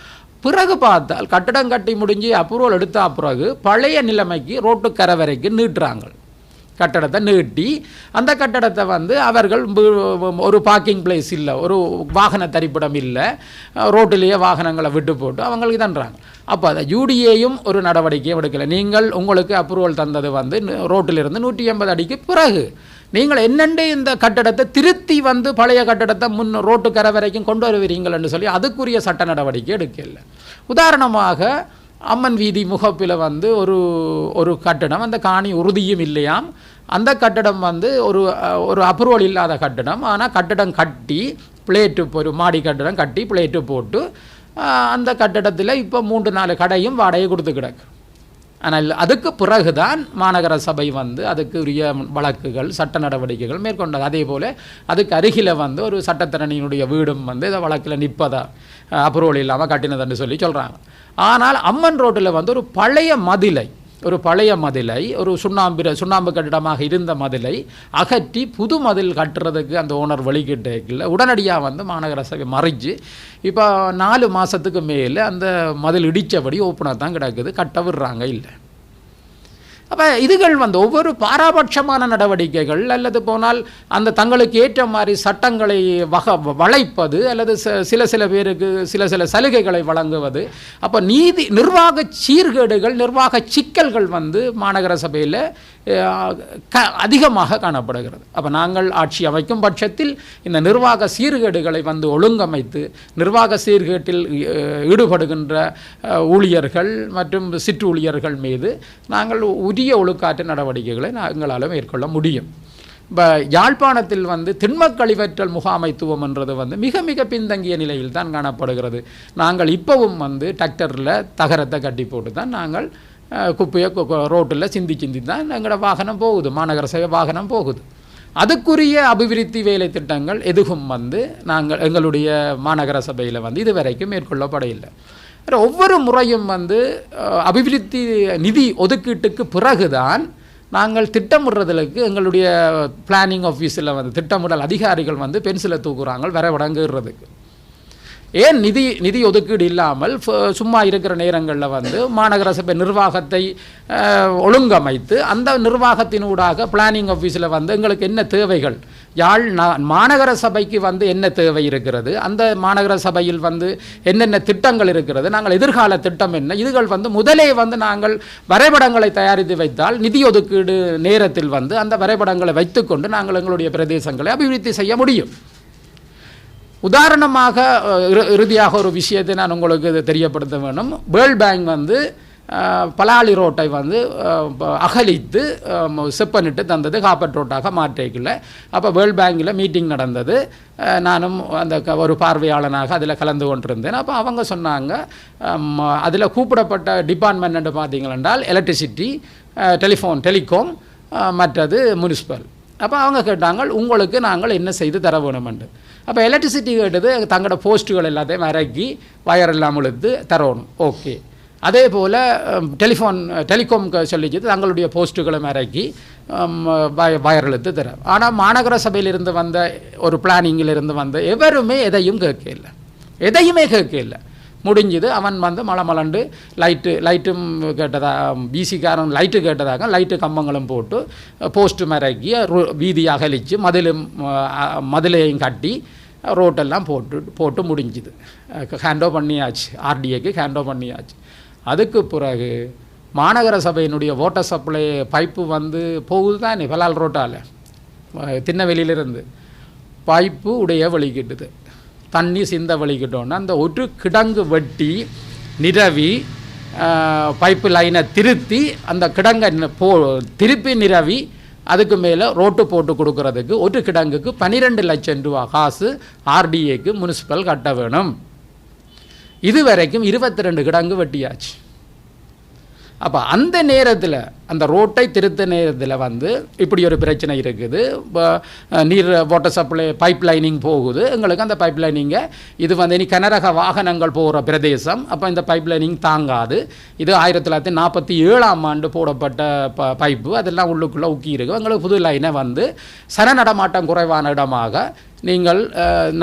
S5: பிறகு பார்த்தால் கட்டடம் கட்டி முடிஞ்சு அப்ரூவல் எடுத்த பிறகு பழைய நிலைமைக்கு ரோட்டுக்கரை வரைக்கும் நீட்டுறாங்க. கட்டடத்தை நீட்டி அந்த கட்டடத்தை வந்து அவர்கள் ஒரு பார்க்கிங் பிளேஸ் இல்லை, ஒரு வாகன தரிப்பிடம் இல்லை, ரோட்டிலேயே வாகனங்களை விட்டு போட்டு அவங்களுக்கு தண்டுறாங்க. அப்போ அதை UDAயும் ஒரு நடவடிக்கையும் எடுக்கலை. நீங்கள் உங்களுக்கு அப்ரூவல் தந்தது வந்து ரோட்டிலிருந்து 150 அடிக்கு பிறகு நீங்கள் என்னென்று இந்த கட்டடத்தை திருத்தி வந்து பழைய கட்டடத்தை ரோட்டுக்கரை வரைக்கும் கொண்டு வருவீங்கள்னு சொல்லி அதுக்குரிய சட்ட நடவடிக்கை எடுக்கல. உதாரணமாக அம்மன் வீதி முகப்பில் வந்து ஒரு கட்டடம், அந்த காணி உறுதியும் இல்லையாம். அந்த கட்டடம் வந்து ஒரு அப்ரூவல் இல்லாத கட்டடம். ஆனால் கட்டடம் கட்டி பிளேட்டு, ஒரு மாடி கட்டடம் கட்டி பிளேட்டு போட்டு அந்த கட்டடத்தில் இப்போ 3-4 கடையும் வாடகை கொடுத்து கிடக்கு. ஆனால் அதுக்கு பிறகுதான் மாநகர சபை வந்து அதுக்கு உரிய வழக்குகள், சட்ட நடவடிக்கைகள் மேற்கொண்டது. அதே போல் அதுக்கு அருகில் வந்து ஒரு சட்டத்திறனியினுடைய வீடும் வந்து இதை வழக்கில் நிற்பதா அப்ரூவல் இல்லாமல் கட்டினதுன்னு சொல்லி சொல்கிறாங்க. ஆனால் அம்மன் ரோட்டில் வந்து ஒரு பழைய மதிலை ஒரு சுண்ணாம்பு கட்டிடமாக இருந்த மதிலை அகற்றி புது மதில் கட்டுறதுக்கு அந்த ஓனர் வெளிக்கிட்டே உடனடியாக வந்து மாநகர சபை மறைச்சு இப்போ 4 மாதத்துக்கு மேலே அந்த மதில் இடித்தபடி ஓப்பனாக தான் கிடக்குது, கட்ட விடுறாங்க இல்லை. அப்போ இதுகள் வந்து ஒவ்வொரு பாராபட்சமான நடவடிக்கைகள் அல்லது போனால் அந்த தங்களுக்கு ஏற்ற மாதிரி சட்டங்களை வளைப்பது அல்லது சில பேருக்கு சில சலுகைகளை வழங்குவது. அப்போ நிர்வாக சீர்கேடுகள், நிர்வாக சிக்கல்கள் வந்து மாநகர சபையில் அதிகமாக காணப்படுகிறது. அப்போ நாங்கள் ஆட்சி அமைக்கும் பட்சத்தில் இந்த நிர்வாக சீர்கேடுகளை வந்து ஒழுங்கமைத்து நிர்வாக சீர்கேட்டில் ஈடுபடுகின்ற ஊழியர்கள் மற்றும் சிற்றூழியர்கள் மீது நாங்கள் உரிய ஒழுக்காற்று நடவடிக்கைகளை எங்களால் மேற்கொள்ள முடியும். இப்போ யாழ்ப்பாணத்தில் வந்து திண்மக் கழிவற்றல் முகாமைத்துவம் என்றது வந்து மிக மிக பின்தங்கிய நிலையில் தான் காணப்படுகிறது. நாங்கள் இப்போவும் வந்து டிராக்டரில் தகரத்தை கட்டி போட்டு தான் நாங்கள் குப்பையை ரோட்டில் சிந்தி தான் எங்களோட வாகனம் போகுது, மாநகர சபை வாகனம் போகுது. அதுக்குரிய அபிவிருத்தி வேலை திட்டங்கள் எதுவும் வந்து எங்களுடைய மாநகர சபையில் வந்து இதுவரைக்கும் மேற்கொள்ளப்படவில்லை. ஒவ்வொரு முறையும் வந்து அபிவிருத்தி நிதி ஒதுக்கீட்டுக்கு பிறகுதான் நாங்கள் திட்டமிடுறதுக்கு எங்களுடைய பிளானிங் ஆஃபீஸில் வந்து திட்டமிடல் அதிகாரிகள் வந்து பென்சிலை தூக்குறாங்க வரவிடங்குறதுக்கு. ஏன் நிதி ஒதுக்கீடு இல்லாமல் சும்மா இருக்கிற நேரங்களில் வந்து மாநகர சபை நிர்வாகத்தை ஒழுங்கமைத்து அந்த நிர்வாகத்தினூடாக பிளானிங் ஆஃபீஸில் வந்து எங்களுக்கு என்ன தேவைகள், மாநகர சபைக்கு வந்து என்ன தேவை இருக்கிறது, அந்த மாநகர சபையில் வந்து என்னென்ன திட்டங்கள் இருக்கிறது, நாங்கள் எதிர்கால திட்டம் என்ன, இதுகள் வந்து முதலே வந்து நாங்கள் வரைபடங்களை தயாரித்து வைத்தால் நிதி ஒதுக்கீடு நேரத்தில் வந்து அந்த வரைபடங்களை வைத்துக்கொண்டு நாங்கள் எங்களுடைய பிரதேசங்களை அபிவிருத்தி செய்ய முடியும். உதாரணமாக இறுதியாக ஒரு விஷயத்தை நான் உங்களுக்கு தெரியப்படுத்த வேண்டும். வேர்ல்ட் பேங்க் வந்து பலாலி ரோட்டை வந்து அகலித்து செப்பனிட்டு தந்தது, காப்பட் ரோட்டாக மாற்றிக்கல. அப்போ வேர்ல்ட் பேங்கில் மீட்டிங் நடந்தது. நானும் அந்த ஒரு பார்வையாளனாக அதில் கலந்து கொண்டிருந்தேன். அப்போ அவங்க சொன்னாங்க, அதில் கூப்பிடப்பட்ட டிபார்ட்மெண்ட் பார்த்தீங்களென்றால் எலக்ட்ரிசிட்டி, டெலிகாம், மற்றது முனிசிபல். அப்போ அவங்க கேட்டாங்க, உங்களுக்கு நாங்கள் என்ன செய்து தர வேணுமென்று. அப்போ எலக்ட்ரிசிட்டி கேட்டது தங்களோட போஸ்ட்டுகள் எல்லாத்தையும் இறக்கி வயர் எல்லாம் இழுத்து தரணும். ஓகே. அதே போல் டெலிகாம் சொல்லிச்சு தங்களுடைய போஸ்ட்டுகளும் இறக்கி வயர் இழுத்து தர. ஆனால் மாநகர சபையிலிருந்து வந்த ஒரு பிளானிங்கிலிருந்து வந்த எவருமே எதையுமே கேட்கல. முடிஞ்சுது. அவன் வந்து மலண்டு லைட்டும் கேட்டதாக, பிசிக்காரன் லைட்டு கேட்டதாக லைட்டு கம்பங்களும் போட்டு போஸ்ட்டு மறக்கி வீதி அகலிச்சு மதிலையும் கட்டி ரோட்டெல்லாம் போட்டு முடிஞ்சுது. ஹேண்டோ பண்ணியாச்சு, ஆர்டிஏக்கு ஹேண்டோ பண்ணியாச்சு. அதுக்கு பிறகு மாநகர சபையினுடைய வாட்டர் சப்ளை பைப்பு வந்து போகுது தானே பலால் ரோட்டால், திண்ணவெளியிலிருந்து பைப்பு உடைய வலிக்கிட்டுது, தண்ணி சிந்த வலிக்கிட்டோன்னா அந்த ஒரு கிடங்கு வெட்டி நிரவி பைப்பு லைனை திருத்தி அந்த கிடங்கை திருப்பி நிரவி அதுக்கு மேலே ரோட்டு போட்டு கொடுக்கறதுக்கு ஒரு கிடங்குக்கு 12 லட்சம் ரூபா காசு ஆர்டிஏக்கு முனிசிபல் கட்ட வேணும். இதுவரைக்கும் 22 கிடங்கு வெட்டியாச்சு. அப்போ அந்த நேரத்தில், அந்த ரோட்டை திருத்த நேரத்தில் வந்து இப்படி ஒரு பிரச்சனை இருக்குது. நீர் வாட்டர் சப்ளை பைப் லைனிங் போகுது. எங்களுக்கு அந்த பைப் லைனிங்கை இது வந்து இனி கனரக வாகனங்கள் போகிற பிரதேசம். அப்போ இந்த பைப் லைனிங் தாங்காது. இது 1947ஆம் ஆண்டு போடப்பட்ட பைப்பு. அதெல்லாம் உள்ளுக்குள்ளே உக்கி இருக்குது. எங்களுக்கு புது லைனை வந்து சன நடமாட்டம் குறைவான இடமாக நீங்கள்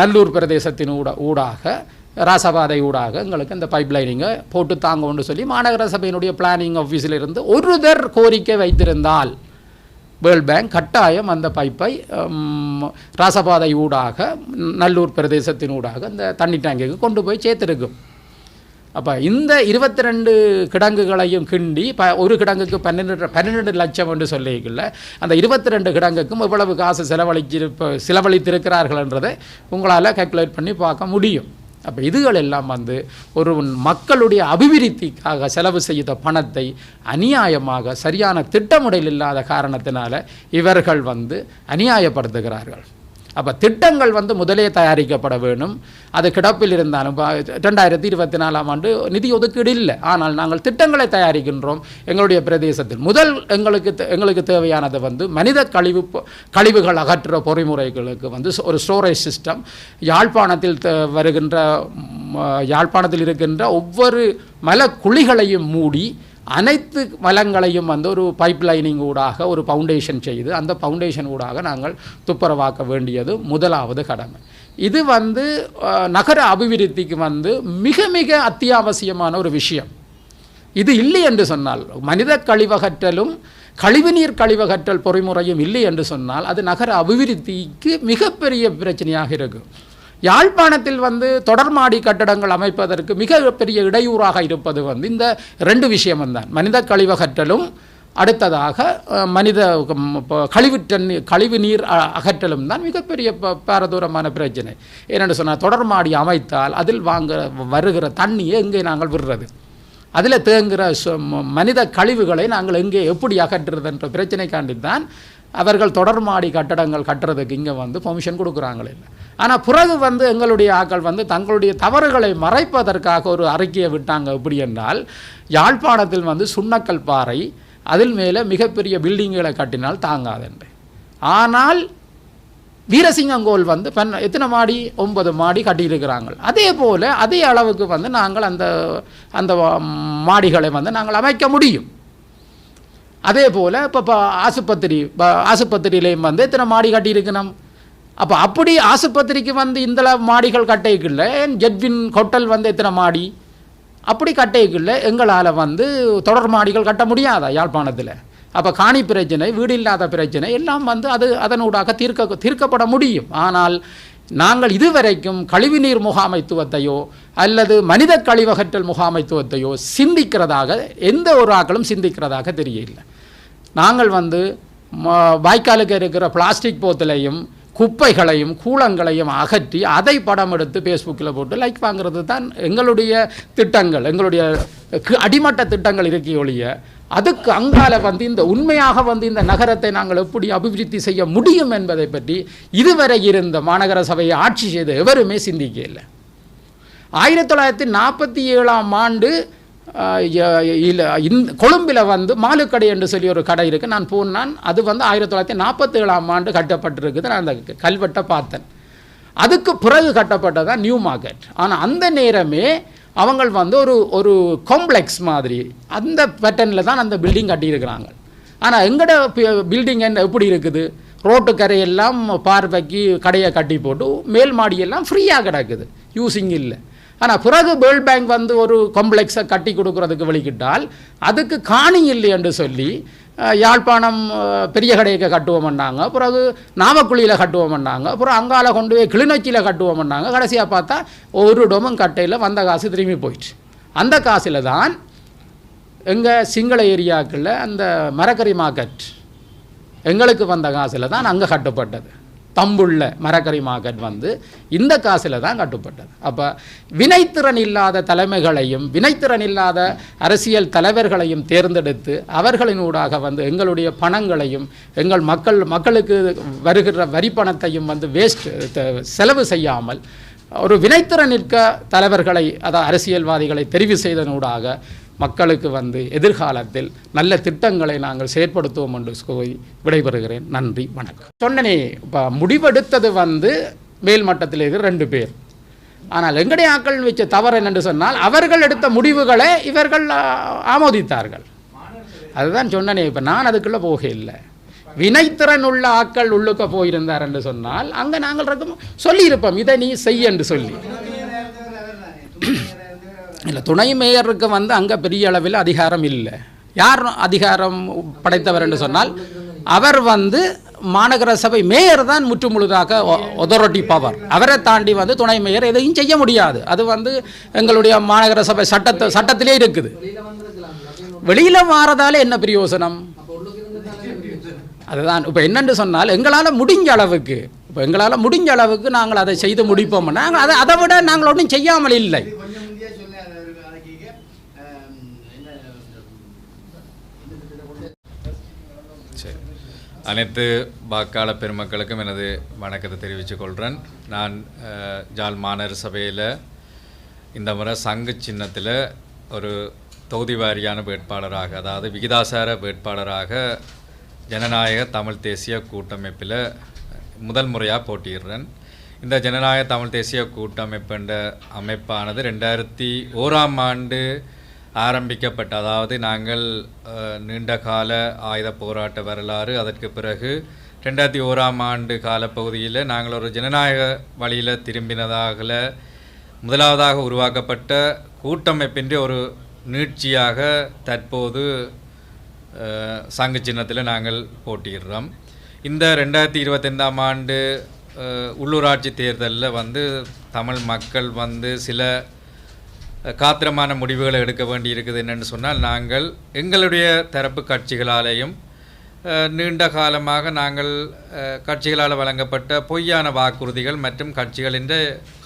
S5: நல்லூர் பிரதேசத்தின் ஊடாக ராசபாதை ஊடாக எங்களுக்கு இந்த பைப் லைனிங்கை போட்டு தாங்கன்னு சொல்லி மாநகர சபையினுடைய பிளானிங் ஆஃபீஸில் இருந்து ஒருதர் கோரிக்கை வைத்திருந்தால் வேர்ல்ட் பேங்க் கட்டாயம் அந்த பைப்பை ராசபாதை ஊடாக நல்லூர் பிரதேசத்தின் ஊடாக இந்த தண்ணி டேங்குக்கு கொண்டு போய் சேர்த்துருக்கும். அப்போ இந்த 22 கிடங்குகளையும் கிண்டி ஒரு கிடங்குக்கு 12 லட்சம் என்று சொல்லிக்கல, அந்த 22 கிடங்குக்கும் எவ்வளவு காசு செலவழித்திருக்கிறார்கள்ன்றதை உங்களால் கால்குலேட் பண்ணி பார்க்க முடியும். அப்போ இதுகள் எல்லாம் வந்து ஒரு மக்களுடைய அபிவிருத்திக்காக செலவு செய்த பணத்தை அநியாயமாக சரியான திட்டமிடல் இல்லாத காரணத்தினால இவர்கள் வந்து அநியாயப்படுத்துகிறார்கள். அப்போ திட்டங்கள் வந்து முதலே தயாரிக்கப்பட வேணும். அது கிடப்பில் இருந்தாலும் 2024ஆம் ஆண்டு நிதி ஒதுக்கீடு இல்லை. ஆனால் நாங்கள் திட்டங்களை தயாரிக்கின்றோம். எங்களுடைய பிரதேசத்தில் முதல் எங்களுக்கு தேவையானது வந்து மனித கழிவுகள் அகற்றுற பொறிமுறைகளுக்கு வந்து ஒரு ஸ்டோரேஜ் சிஸ்டம். யாழ்ப்பாணத்தில் இருக்கின்ற ஒவ்வொரு மலக்குழிகளையும் மூடி அனைத்து வளங்களையும் வந்து ஒரு பைப் லைனிங் ஊடாக ஒரு ஃபவுண்டேஷன் செய்து அந்த ஃபவுண்டேஷன் ஊடாக நாங்கள் துப்புரவாக்க வேண்டியது முதலாவது கடமை. இது வந்து நகர அபிவிருத்திக்கு வந்து மிக மிக அத்தியாவசியமான ஒரு விஷயம். இது இல்லை என்று சொன்னால், மனித கழிவகற்றலும் கழிவுநீர் கழிவகற்றல் பொறிமுறையும் இல்லை என்று சொன்னால் அது நகர அபிவிருத்திக்கு மிகப்பெரிய பிரச்சனையாக இருக்கும். யாழ்ப்பாணத்தில் வந்து தொடர்மாடி கட்டடங்கள் அமைப்பதற்கு மிகப்பெரிய இடையூறாக இருப்பது வந்து இந்த 2 விஷயம்தான். மனித கழிவகற்றலும் அடுத்ததாக மனித கழிவுநீர் அகற்றலும் தான் மிகப்பெரிய பாரதூரமான பிரச்சனை. ஏனென்று சொன்னால் தொடர்மாடி அமைத்தால் அதில் வருகிற தண்ணியை எங்கே நாங்கள் விடுறது, அதில் தேங்குகிற மனித கழிவுகளை நாங்கள் எங்கே எப்படி அகற்றுறது என்ற பிரச்சனைக்காண்டித்தான் அவர்கள் தொடர்மாடி கட்டடங்கள் கட்டுறதுக்கு இங்கே வந்து பெர்மிஷன் கொடுக்குறாங்களே இல்லை. ஆனால் பிறகு வந்து எங்களுடைய ஆக்கள் வந்து தங்களுடைய தவறுகளை மறைப்பதற்காக ஒரு அறிக்கையை விட்டாங்க. எப்படி என்றால், யாழ்ப்பாணத்தில் வந்து சுண்ணக்கல் பாறை, அதில் மேலே மிகப்பெரிய பில்டிங்குகளை கட்டினால் தாங்காதுன்று. ஆனால் வீரசிங்கங்கோல் வந்து எத்தனை மாடி, 9 மாடி கட்டியிருக்கிறாங்க. அதே போல் அதே அளவுக்கு வந்து நாங்கள் அந்த மாடிகளை வந்து நாங்கள் அமைக்க முடியும். அதே போல் இப்போ ஆசுபத்திரியிலையும் வந்து எத்தனை மாடி கட்டியிருக்கணும். அப்போ அப்படி ஆசுபத்திரிக்கு வந்து இந்த மாடிகள் கட்டைக்குள்ள ஜெட்வின் ஹோட்டல் வந்து எத்தனை மாடி, அப்படி கட்டைக்குள்ள எங்களால் வந்து தொடர் மாடிகள் கட்ட முடியாதா யாழ்ப்பாணத்தில்? அப்போ காணி பிரச்சனை, வீடு இல்லாத பிரச்சனை எல்லாம் வந்து அதனூடாக தீர்க்கப்பட முடியும். ஆனால் நாங்கள் இதுவரைக்கும் கழிவுநீர் முகாமைத்துவத்தையோ அல்லது மனித கழிவகற்றல் முகாமைத்துவத்தையோ சிந்திக்கிறதாக எந்த ஒரு ஆக்களும் சிந்திக்கிறதாக தெரியல. நாங்கள் வந்து வாய்க்காலுக்கு இருக்கிற பிளாஸ்டிக் போத்தலையும் குப்பைகளையும் கூளங்களையும் அகற்றி அதை படம் எடுத்து ஃபேஸ்புக்கில் போட்டு லைக் வாங்குறது தான் எங்களுடைய திட்டங்கள், எங்களுடைய அடிமட்ட திட்டங்கள் இருக்கே ஒழிய அதுக்கு அங்கால வந்து இந்த உண்மையாக வந்து இந்த நகரத்தை நாங்கள் எப்படி அபிவிருத்தி செய்ய முடியும் என்பதை பற்றி இதுவரை இருந்த மாநகர சபையை ஆட்சி செய்த எவருமே சிந்திக்க இல்லை. 1947ஆம் ஆண்டு கொழும்பில் வந்து மாலுக்கடை என்று சொல்லி ஒரு கடை இருக்குது. நான் போனான். அது வந்து 1947ஆம் ஆண்டு கட்டப்பட்டிருக்குது. நான் அந்த கல்வெட்டை பார்த்தேன். அதுக்கு பிறகு கட்டப்பட்டதான் நியூ மார்க்கெட். ஆனால் அந்த நேரமே அவங்க வந்து ஒரு காம்ப்ளெக்ஸ் மாதிரி அந்த பேட்டர்னில் தான் அந்த பில்டிங் கட்டியிருக்கிறாங்க. ஆனால் எங்கட பில்டிங் என்ன எப்படி இருக்குது, ரோட்டு கரையெல்லாம் பார்வைக்கு கடையை கட்டி போட்டு மேல் மாடியெல்லாம் ஃப்ரீயாக கிடக்குது, யூஸிங் இல்லை. ஆனால் பிறகு வேர்ல்ட் பேங்க் வந்து ஒரு காம்ப்ளெக்ஸை கட்டி கொடுக்குறதுக்கு வெளிக்கிட்டால் அதுக்கு காணி இல்லை என்று சொல்லி யாழ்ப்பாணம் பெரிய கடையை கட்டுவோம்னாங்க, பிறகு நாமக்குழியில் கட்டுவோம்னாங்க, அப்புறம் அங்கால கொண்டு போய் கிளிநொச்சியில் கட்டுவோம்னாங்க. கடைசியாக பார்த்தா ஒரு டொமும் கட்டையில் வந்த காசு திரும்பி போயிடுச்சு. அந்த காசில் தான் எங்கள் சிங்கள ஏரியாக்களில் அந்த மரக்கறி மார்க்கெட் எங்களுக்கு வந்த காசில் தான் அங்கே கட்டப்பட்டது. தம்புள்ள மரக்கறி மார்க்கெட் வந்து இந்த காசில் தான் கட்டுப்பட்டது. அப்போ வினைத்திறன் இல்லாத தலைமைகளையும் வினைத்திறன் இல்லாத அரசியல் தலைவர்களையும் தேர்ந்தெடுத்து அவர்களினூடாக வந்து எங்களுடைய பணங்களையும் எங்கள் மக்களுக்கு வருகிற வரி பணத்தையும் வந்து செலவு செய்யாமல் ஒரு வினைத்திறன் நிற்க தலைவர்களை, அதாவது அரசியல்வாதிகளை தெரிவு செய்தனூடாக மக்களுக்கு வந்து எதிர்காலத்தில் நல்ல திட்டங்களை நாங்கள் செயற்படுத்துவோம் என்று சொல்லி விடைபெறுகிறேன். நன்றி, வணக்கம். சொன்னனே, இப்போ முடிவெடுத்தது வந்து மேல் மட்டத்தில் இருக்கிற 2 பேர். ஆனால் எங்களுடைய ஆக்கள் வச்ச தவறு என்னென்று சொன்னால் அவர்கள் எடுத்த முடிவுகளை இவர்கள் ஆமோதித்தார்கள். அதுதான் சொன்னனே. இப்போ நான் அதுக்குள்ளே போக இல்லை. வினைத்திறன் உள்ள ஆக்கள் உள்ளுக்க போயிருந்தார் என்று சொன்னால் அங்கே நாங்கள் சொல்லியிருப்போம், இதை நீ செய்ய என்று சொல்லி. இல்லை, துணை மேயருக்கு வந்து அங்கே பெரிய அளவில் அதிகாரம் இல்லை. யார் அதிகாரம் படைத்தவர் என்று சொன்னால் அவர் வந்து மாநகர சபை மேயர் தான் முற்றுமுழுதாக ஒதொரிட்டி பவர். அவரை தாண்டி வந்து துணை மேயர் எதையும் செய்ய முடியாது. அது வந்து எங்களுடைய மாநகர சபை சட்டத்திலே இருக்குது. வெளியில் மாறதால என்ன பிரயோசனம்? அதுதான் இப்போ என்னென்று சொன்னால் எங்களால் முடிஞ்ச அளவுக்கு நாங்கள் அதை செய்து முடிப்போம். நாங்கள் அதை விட நாங்கள் ஒன்றும் செய்யாமல் இல்லை.
S6: அனைத்து வாக்காளர் பெருமக்களுக்கும் எனது வணக்கத்தை தெரிவித்துக் கொள்கிறேன். நான் ஜாழ் மாநகர சபையில் இந்த முறை சங்கு சின்னத்தில் ஒரு தொகுதி வாரியான வேட்பாளராக, அதாவது விகிதாசார வேட்பாளராக ஜனநாயக தமிழ் தேசிய கூட்டமைப்பில் முதல் முறையாக போட்டியிடுறேன். இந்த ஜனநாயக தமிழ் தேசிய கூட்டமைப்பு என்ற அமைப்பானது 2001ஆம் ஆண்டு ஆரம்பிக்கப்பட்ட, அதாவது நாங்கள் நீண்டகால ஆயுத போராட்ட வரலாறு, அதற்கு பிறகு 2001ஆம் ஆண்டு காலப்பகுதியில் நாங்கள் ஒரு ஜனநாயக வழியில் திரும்பினதாக முதலாவதாக உருவாக்கப்பட்ட கூட்டமைப்பின்றி ஒரு நீட்சியாக தற்போது சங்கு சின்னத்தில் நாங்கள் போட்டியிடுறோம். இந்த 2025ஆம் ஆண்டு உள்ளூராட்சி தேர்தலில் வந்து தமிழ் மக்கள் வந்து சில காத்திரமான முடிவுகளை எடுக்க வேண்டி இருக்குது. என்னென்னு சொன்னால், நாங்கள் எங்களுடைய தரப்பு கட்சிகளாலேயும் நீண்ட காலமாக நாங்கள் கட்சிகளால் வழங்கப்பட்ட பொய்யான வாக்குறுதிகள் மற்றும் கட்சிகளின்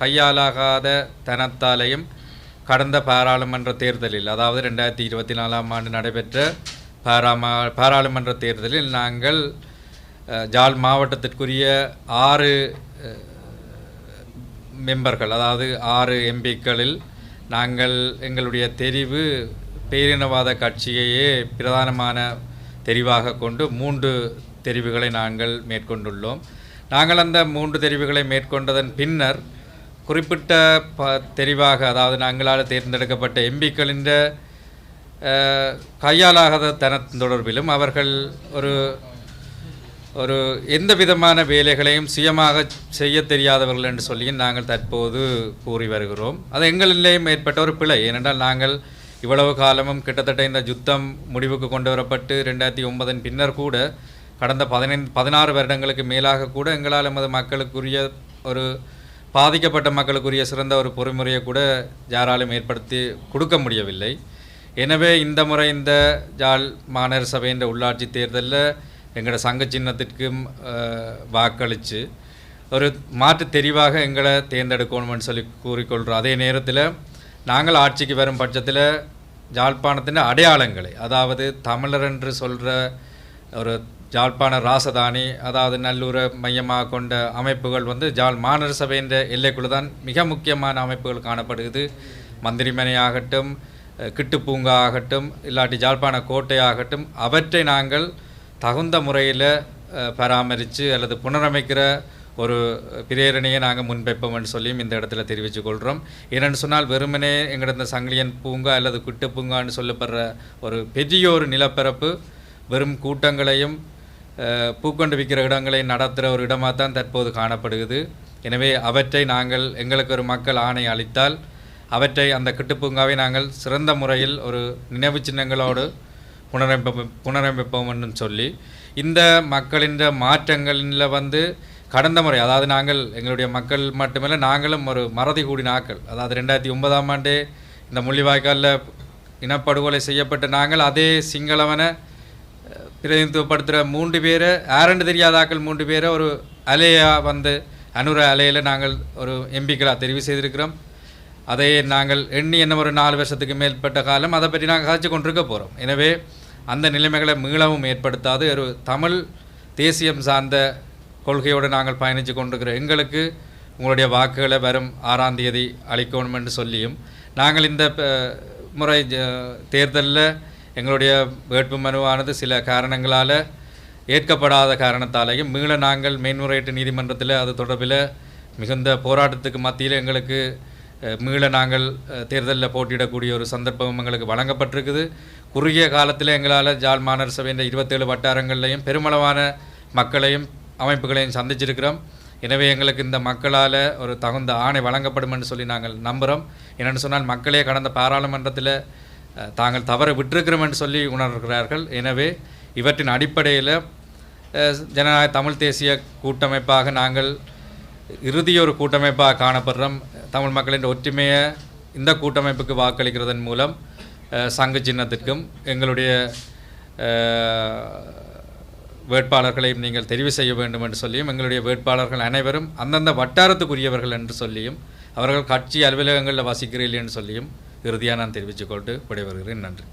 S6: கையாலாகாத தனத்தாலேயும் கடந்த பாராளுமன்ற தேர்தலில், அதாவது 2024ஆம் ஆண்டு நடைபெற்ற பாராளுமன்ற தேர்தலில் நாங்கள் ஜாழ் மாவட்டத்திற்குரிய 6 மெம்பர்கள், அதாவது 6 எம்பிக்களில் நாங்கள் எங்களுடைய தெரிவு பேரினவாத கட்சியையே பிரதானமான தெரிவாக கொண்டு 3 தெரிவுகளை நாங்கள் மேற்கொண்டுள்ளோம். நாங்கள் அந்த 3 தெரிவுகளை மேற்கொண்டதன் பின்னர் குறிப்பிட்ட தெரிவாக, அதாவது நாங்களால் தேர்ந்தெடுக்கப்பட்ட எம்பிக்களின் கையாலாகாத தனத்தின் தொடர்பிலும் அவர்கள் ஒரு எந்த விதமான வேலைகளையும் சுயமாக செய்ய தெரியாதவர்கள் என்று சொல்லி நாங்கள் தற்போது கூறி வருகிறோம். அது எங்களிலேயும் ஏற்பட்ட ஒரு பிழை. ஏனென்றால் நாங்கள் இவ்வளவு காலமும் கிட்டத்தட்ட இந்த யுத்தம் முடிவுக்கு கொண்டு வரப்பட்டு 2009 பின்னர் கூட கடந்த 16 வருடங்களுக்கு மேலாக கூட எங்களால் எமது மக்களுக்குரிய ஒரு பாதிக்கப்பட்ட மக்களுக்குரிய சிறந்த ஒரு பொறிமுறையை கூட யாராலும் ஏற்படுத்தி கொடுக்க முடியவில்லை. எனவே இந்த முறை இந்த ஜாழ் மாநகர சபையின் உள்ளாட்சி தேர்தலில் எங்களோட சங்க சின்னத்திற்கும் வாக்களித்து ஒரு மாற்று தெரிவாக எங்களை தேர்ந்தெடுக்கணும்னு சொல்லி கூறிக்கொள்கிறோம். அதே நேரத்தில் நாங்கள் ஆட்சிக்கு வரும் பட்சத்தில் யாழ்ப்பாணத்தின் அடையாளங்களை, அதாவது தமிழர் என்று சொல்கிற ஒரு யாழ்ப்பாண ராசதானி, அதாவது நல்லூரை மையமாக கொண்ட அமைப்புகள் வந்து மாநகர சபையின் எல்லைக்குள்ளே தான் மிக முக்கியமான அமைப்புகள் காணப்படுகிறது. மந்திரிமனை ஆகட்டும், கிட்டு பூங்கா ஆகட்டும், இல்லாட்டி யாழ்ப்பாண கோட்டை ஆகட்டும், அவற்றை நாங்கள் தகுந்த முறையில் பராமரித்து அல்லது புனரமைக்கிற ஒரு பிரேரணையை நாங்கள் முன்வைப்போம்னு சொல்லியும் இந்த இடத்துல தெரிவித்துக் கொள்கிறோம். ஏனென்று சொன்னால் வெறுமனே எங்களோட இந்த சங்கிலியன் பூங்கா அல்லது கிட்டு பூங்கான்னு சொல்லப்படுற ஒரு பெரிய ஒரு நிலப்பரப்பு வெறும் கூட்டங்களையும் பூக்கொண்டு விற்கிற இடங்களையும் நடத்துகிற ஒரு இடமாக தான் தற்போது காணப்படுகிறது. எனவே அவற்றை நாங்கள் எங்களுக்கு ஒரு மக்கள் ஆணை அளித்தால் அவற்றை அந்த கிட்டுப்பூங்காவை நாங்கள் சிறந்த முறையில் ஒரு நினைவு சின்னங்களோடு புனரமைப்போம்னு சொல்லி இந்த மக்களின் மாற்றங்களில் வந்து கடந்த முறை, அதாவது நாங்கள் எங்களுடைய மக்கள் மட்டுமல்ல, நாங்களும் ஒரு மறதி கூடின ஆக்கள். அதாவது 2009ஆம் ஆண்டே இந்த முள்ளிவாய்க்காலில் இனப்படுகொலை செய்யப்பட்ட நாங்கள் அதே சிங்களவனை பிரதிநிதித்துவப்படுத்துகிற 3 பேரை, யாரென்று தெரியாத ஆக்கள் 3 பேரை ஒரு அலையாக வந்து அனுர அலையில் நாங்கள் ஒரு எம்பிக்களாக தெரிவு செய்திருக்கிறோம். அதை நாங்கள் எண்ணி என்ன ஒரு 4 வருஷத்துக்கு மேற்பட்ட காலம் அதை பற்றி நாங்கள் கதைச்சு கொண்டிருக்க போகிறோம். எனவே அந்த நிலைமைகளை மீளவும் ஏற்படுத்தாது ஒரு தமிழ் தேசியம் சார்ந்த கொள்கையோடு நாங்கள் பயணித்து கொண்டிருக்கிற எங்களுக்கு உங்களுடைய வாக்குகளை வரும் 6ஆம் தேதி அளிக்கணும் என்று சொல்லியும், நாங்கள் இந்த முறை தேர்தலில் எங்களுடைய வேட்பு மனுவானது சில காரணங்களால் ஏற்கப்படாத காரணத்தாலேயும் மீள நாங்கள் மேன்முறையீட்டு நீதிமன்றத்தில் அது தொடர்பில் மிகுந்த போராட்டத்துக்கு மத்தியில் எங்களுக்கு மீள நாங்கள் தேர்தலில் போட்டியிடக்கூடிய ஒரு சந்தர்ப்பம் எங்களுக்கு வழங்கப்பட்டிருக்குது. குறுகிய காலத்தில் எங்களால் மாநகர சபையின் 27 வட்டாரங்கள்லையும் பெருமளவான மக்களையும் அமைப்புகளையும் சந்திச்சிருக்கிறோம். எனவே எங்களுக்கு இந்த மக்களால் ஒரு தகுந்த ஆணை வழங்கப்படும் என்று சொல்லி நாங்கள் நம்புகிறோம். என்னென்னு சொன்னால் மக்களே கடந்த பாராளுமன்றத்தில் தாங்கள் தவற விட்டிருக்கிறோம் என்று சொல்லி உணர்கிறார்கள். எனவே இவற்றின் அடிப்படையில் ஜனநாயக தமிழ் தேசிய கூட்டமைப்பாக நாங்கள் இறுதியொரு கூட்டமைப்பாக காணப்படுறோம். தமிழ் மக்களின் ஒற்றுமையை இந்த கூட்டமைப்புக்கு வாக்களிக்கிறதன் மூலம் சங்கு சின்னத்திற்கும் எங்களுடைய வேட்பாளர்களையும் நீங்கள் தெரிவு செய்ய வேண்டும் என்று சொல்லியும், எங்களுடைய வேட்பாளர்கள் அனைவரும் அந்தந்த வட்டாரத்துக்குரியவர்கள் என்று சொல்லியும், அவர்கள் கட்சி அலுவலகங்களில் வசிக்கிறீர்கள் என்று சொல்லியும் இறுதியாக நான் தெரிவித்துக்கொண்டு விடைபெறுகிறேன். நன்றி.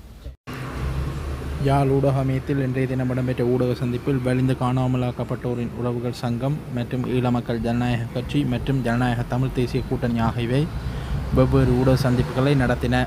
S7: யாழ் ஊடக மையத்தில் இன்றைய தினம் இடம்பெற்ற ஊடக சந்திப்பில் வலிந்து காணாமலாக்கப்பட்டோரின் உறவுகள் சங்கம் மற்றும் ஈழ மக்கள் ஜனநாயக கட்சி மற்றும் ஜனநாயக தமிழ் தேசிய கூட்டணி ஆகியவை வெவ்வேறு ஊடக சந்திப்புகளை நடத்தின.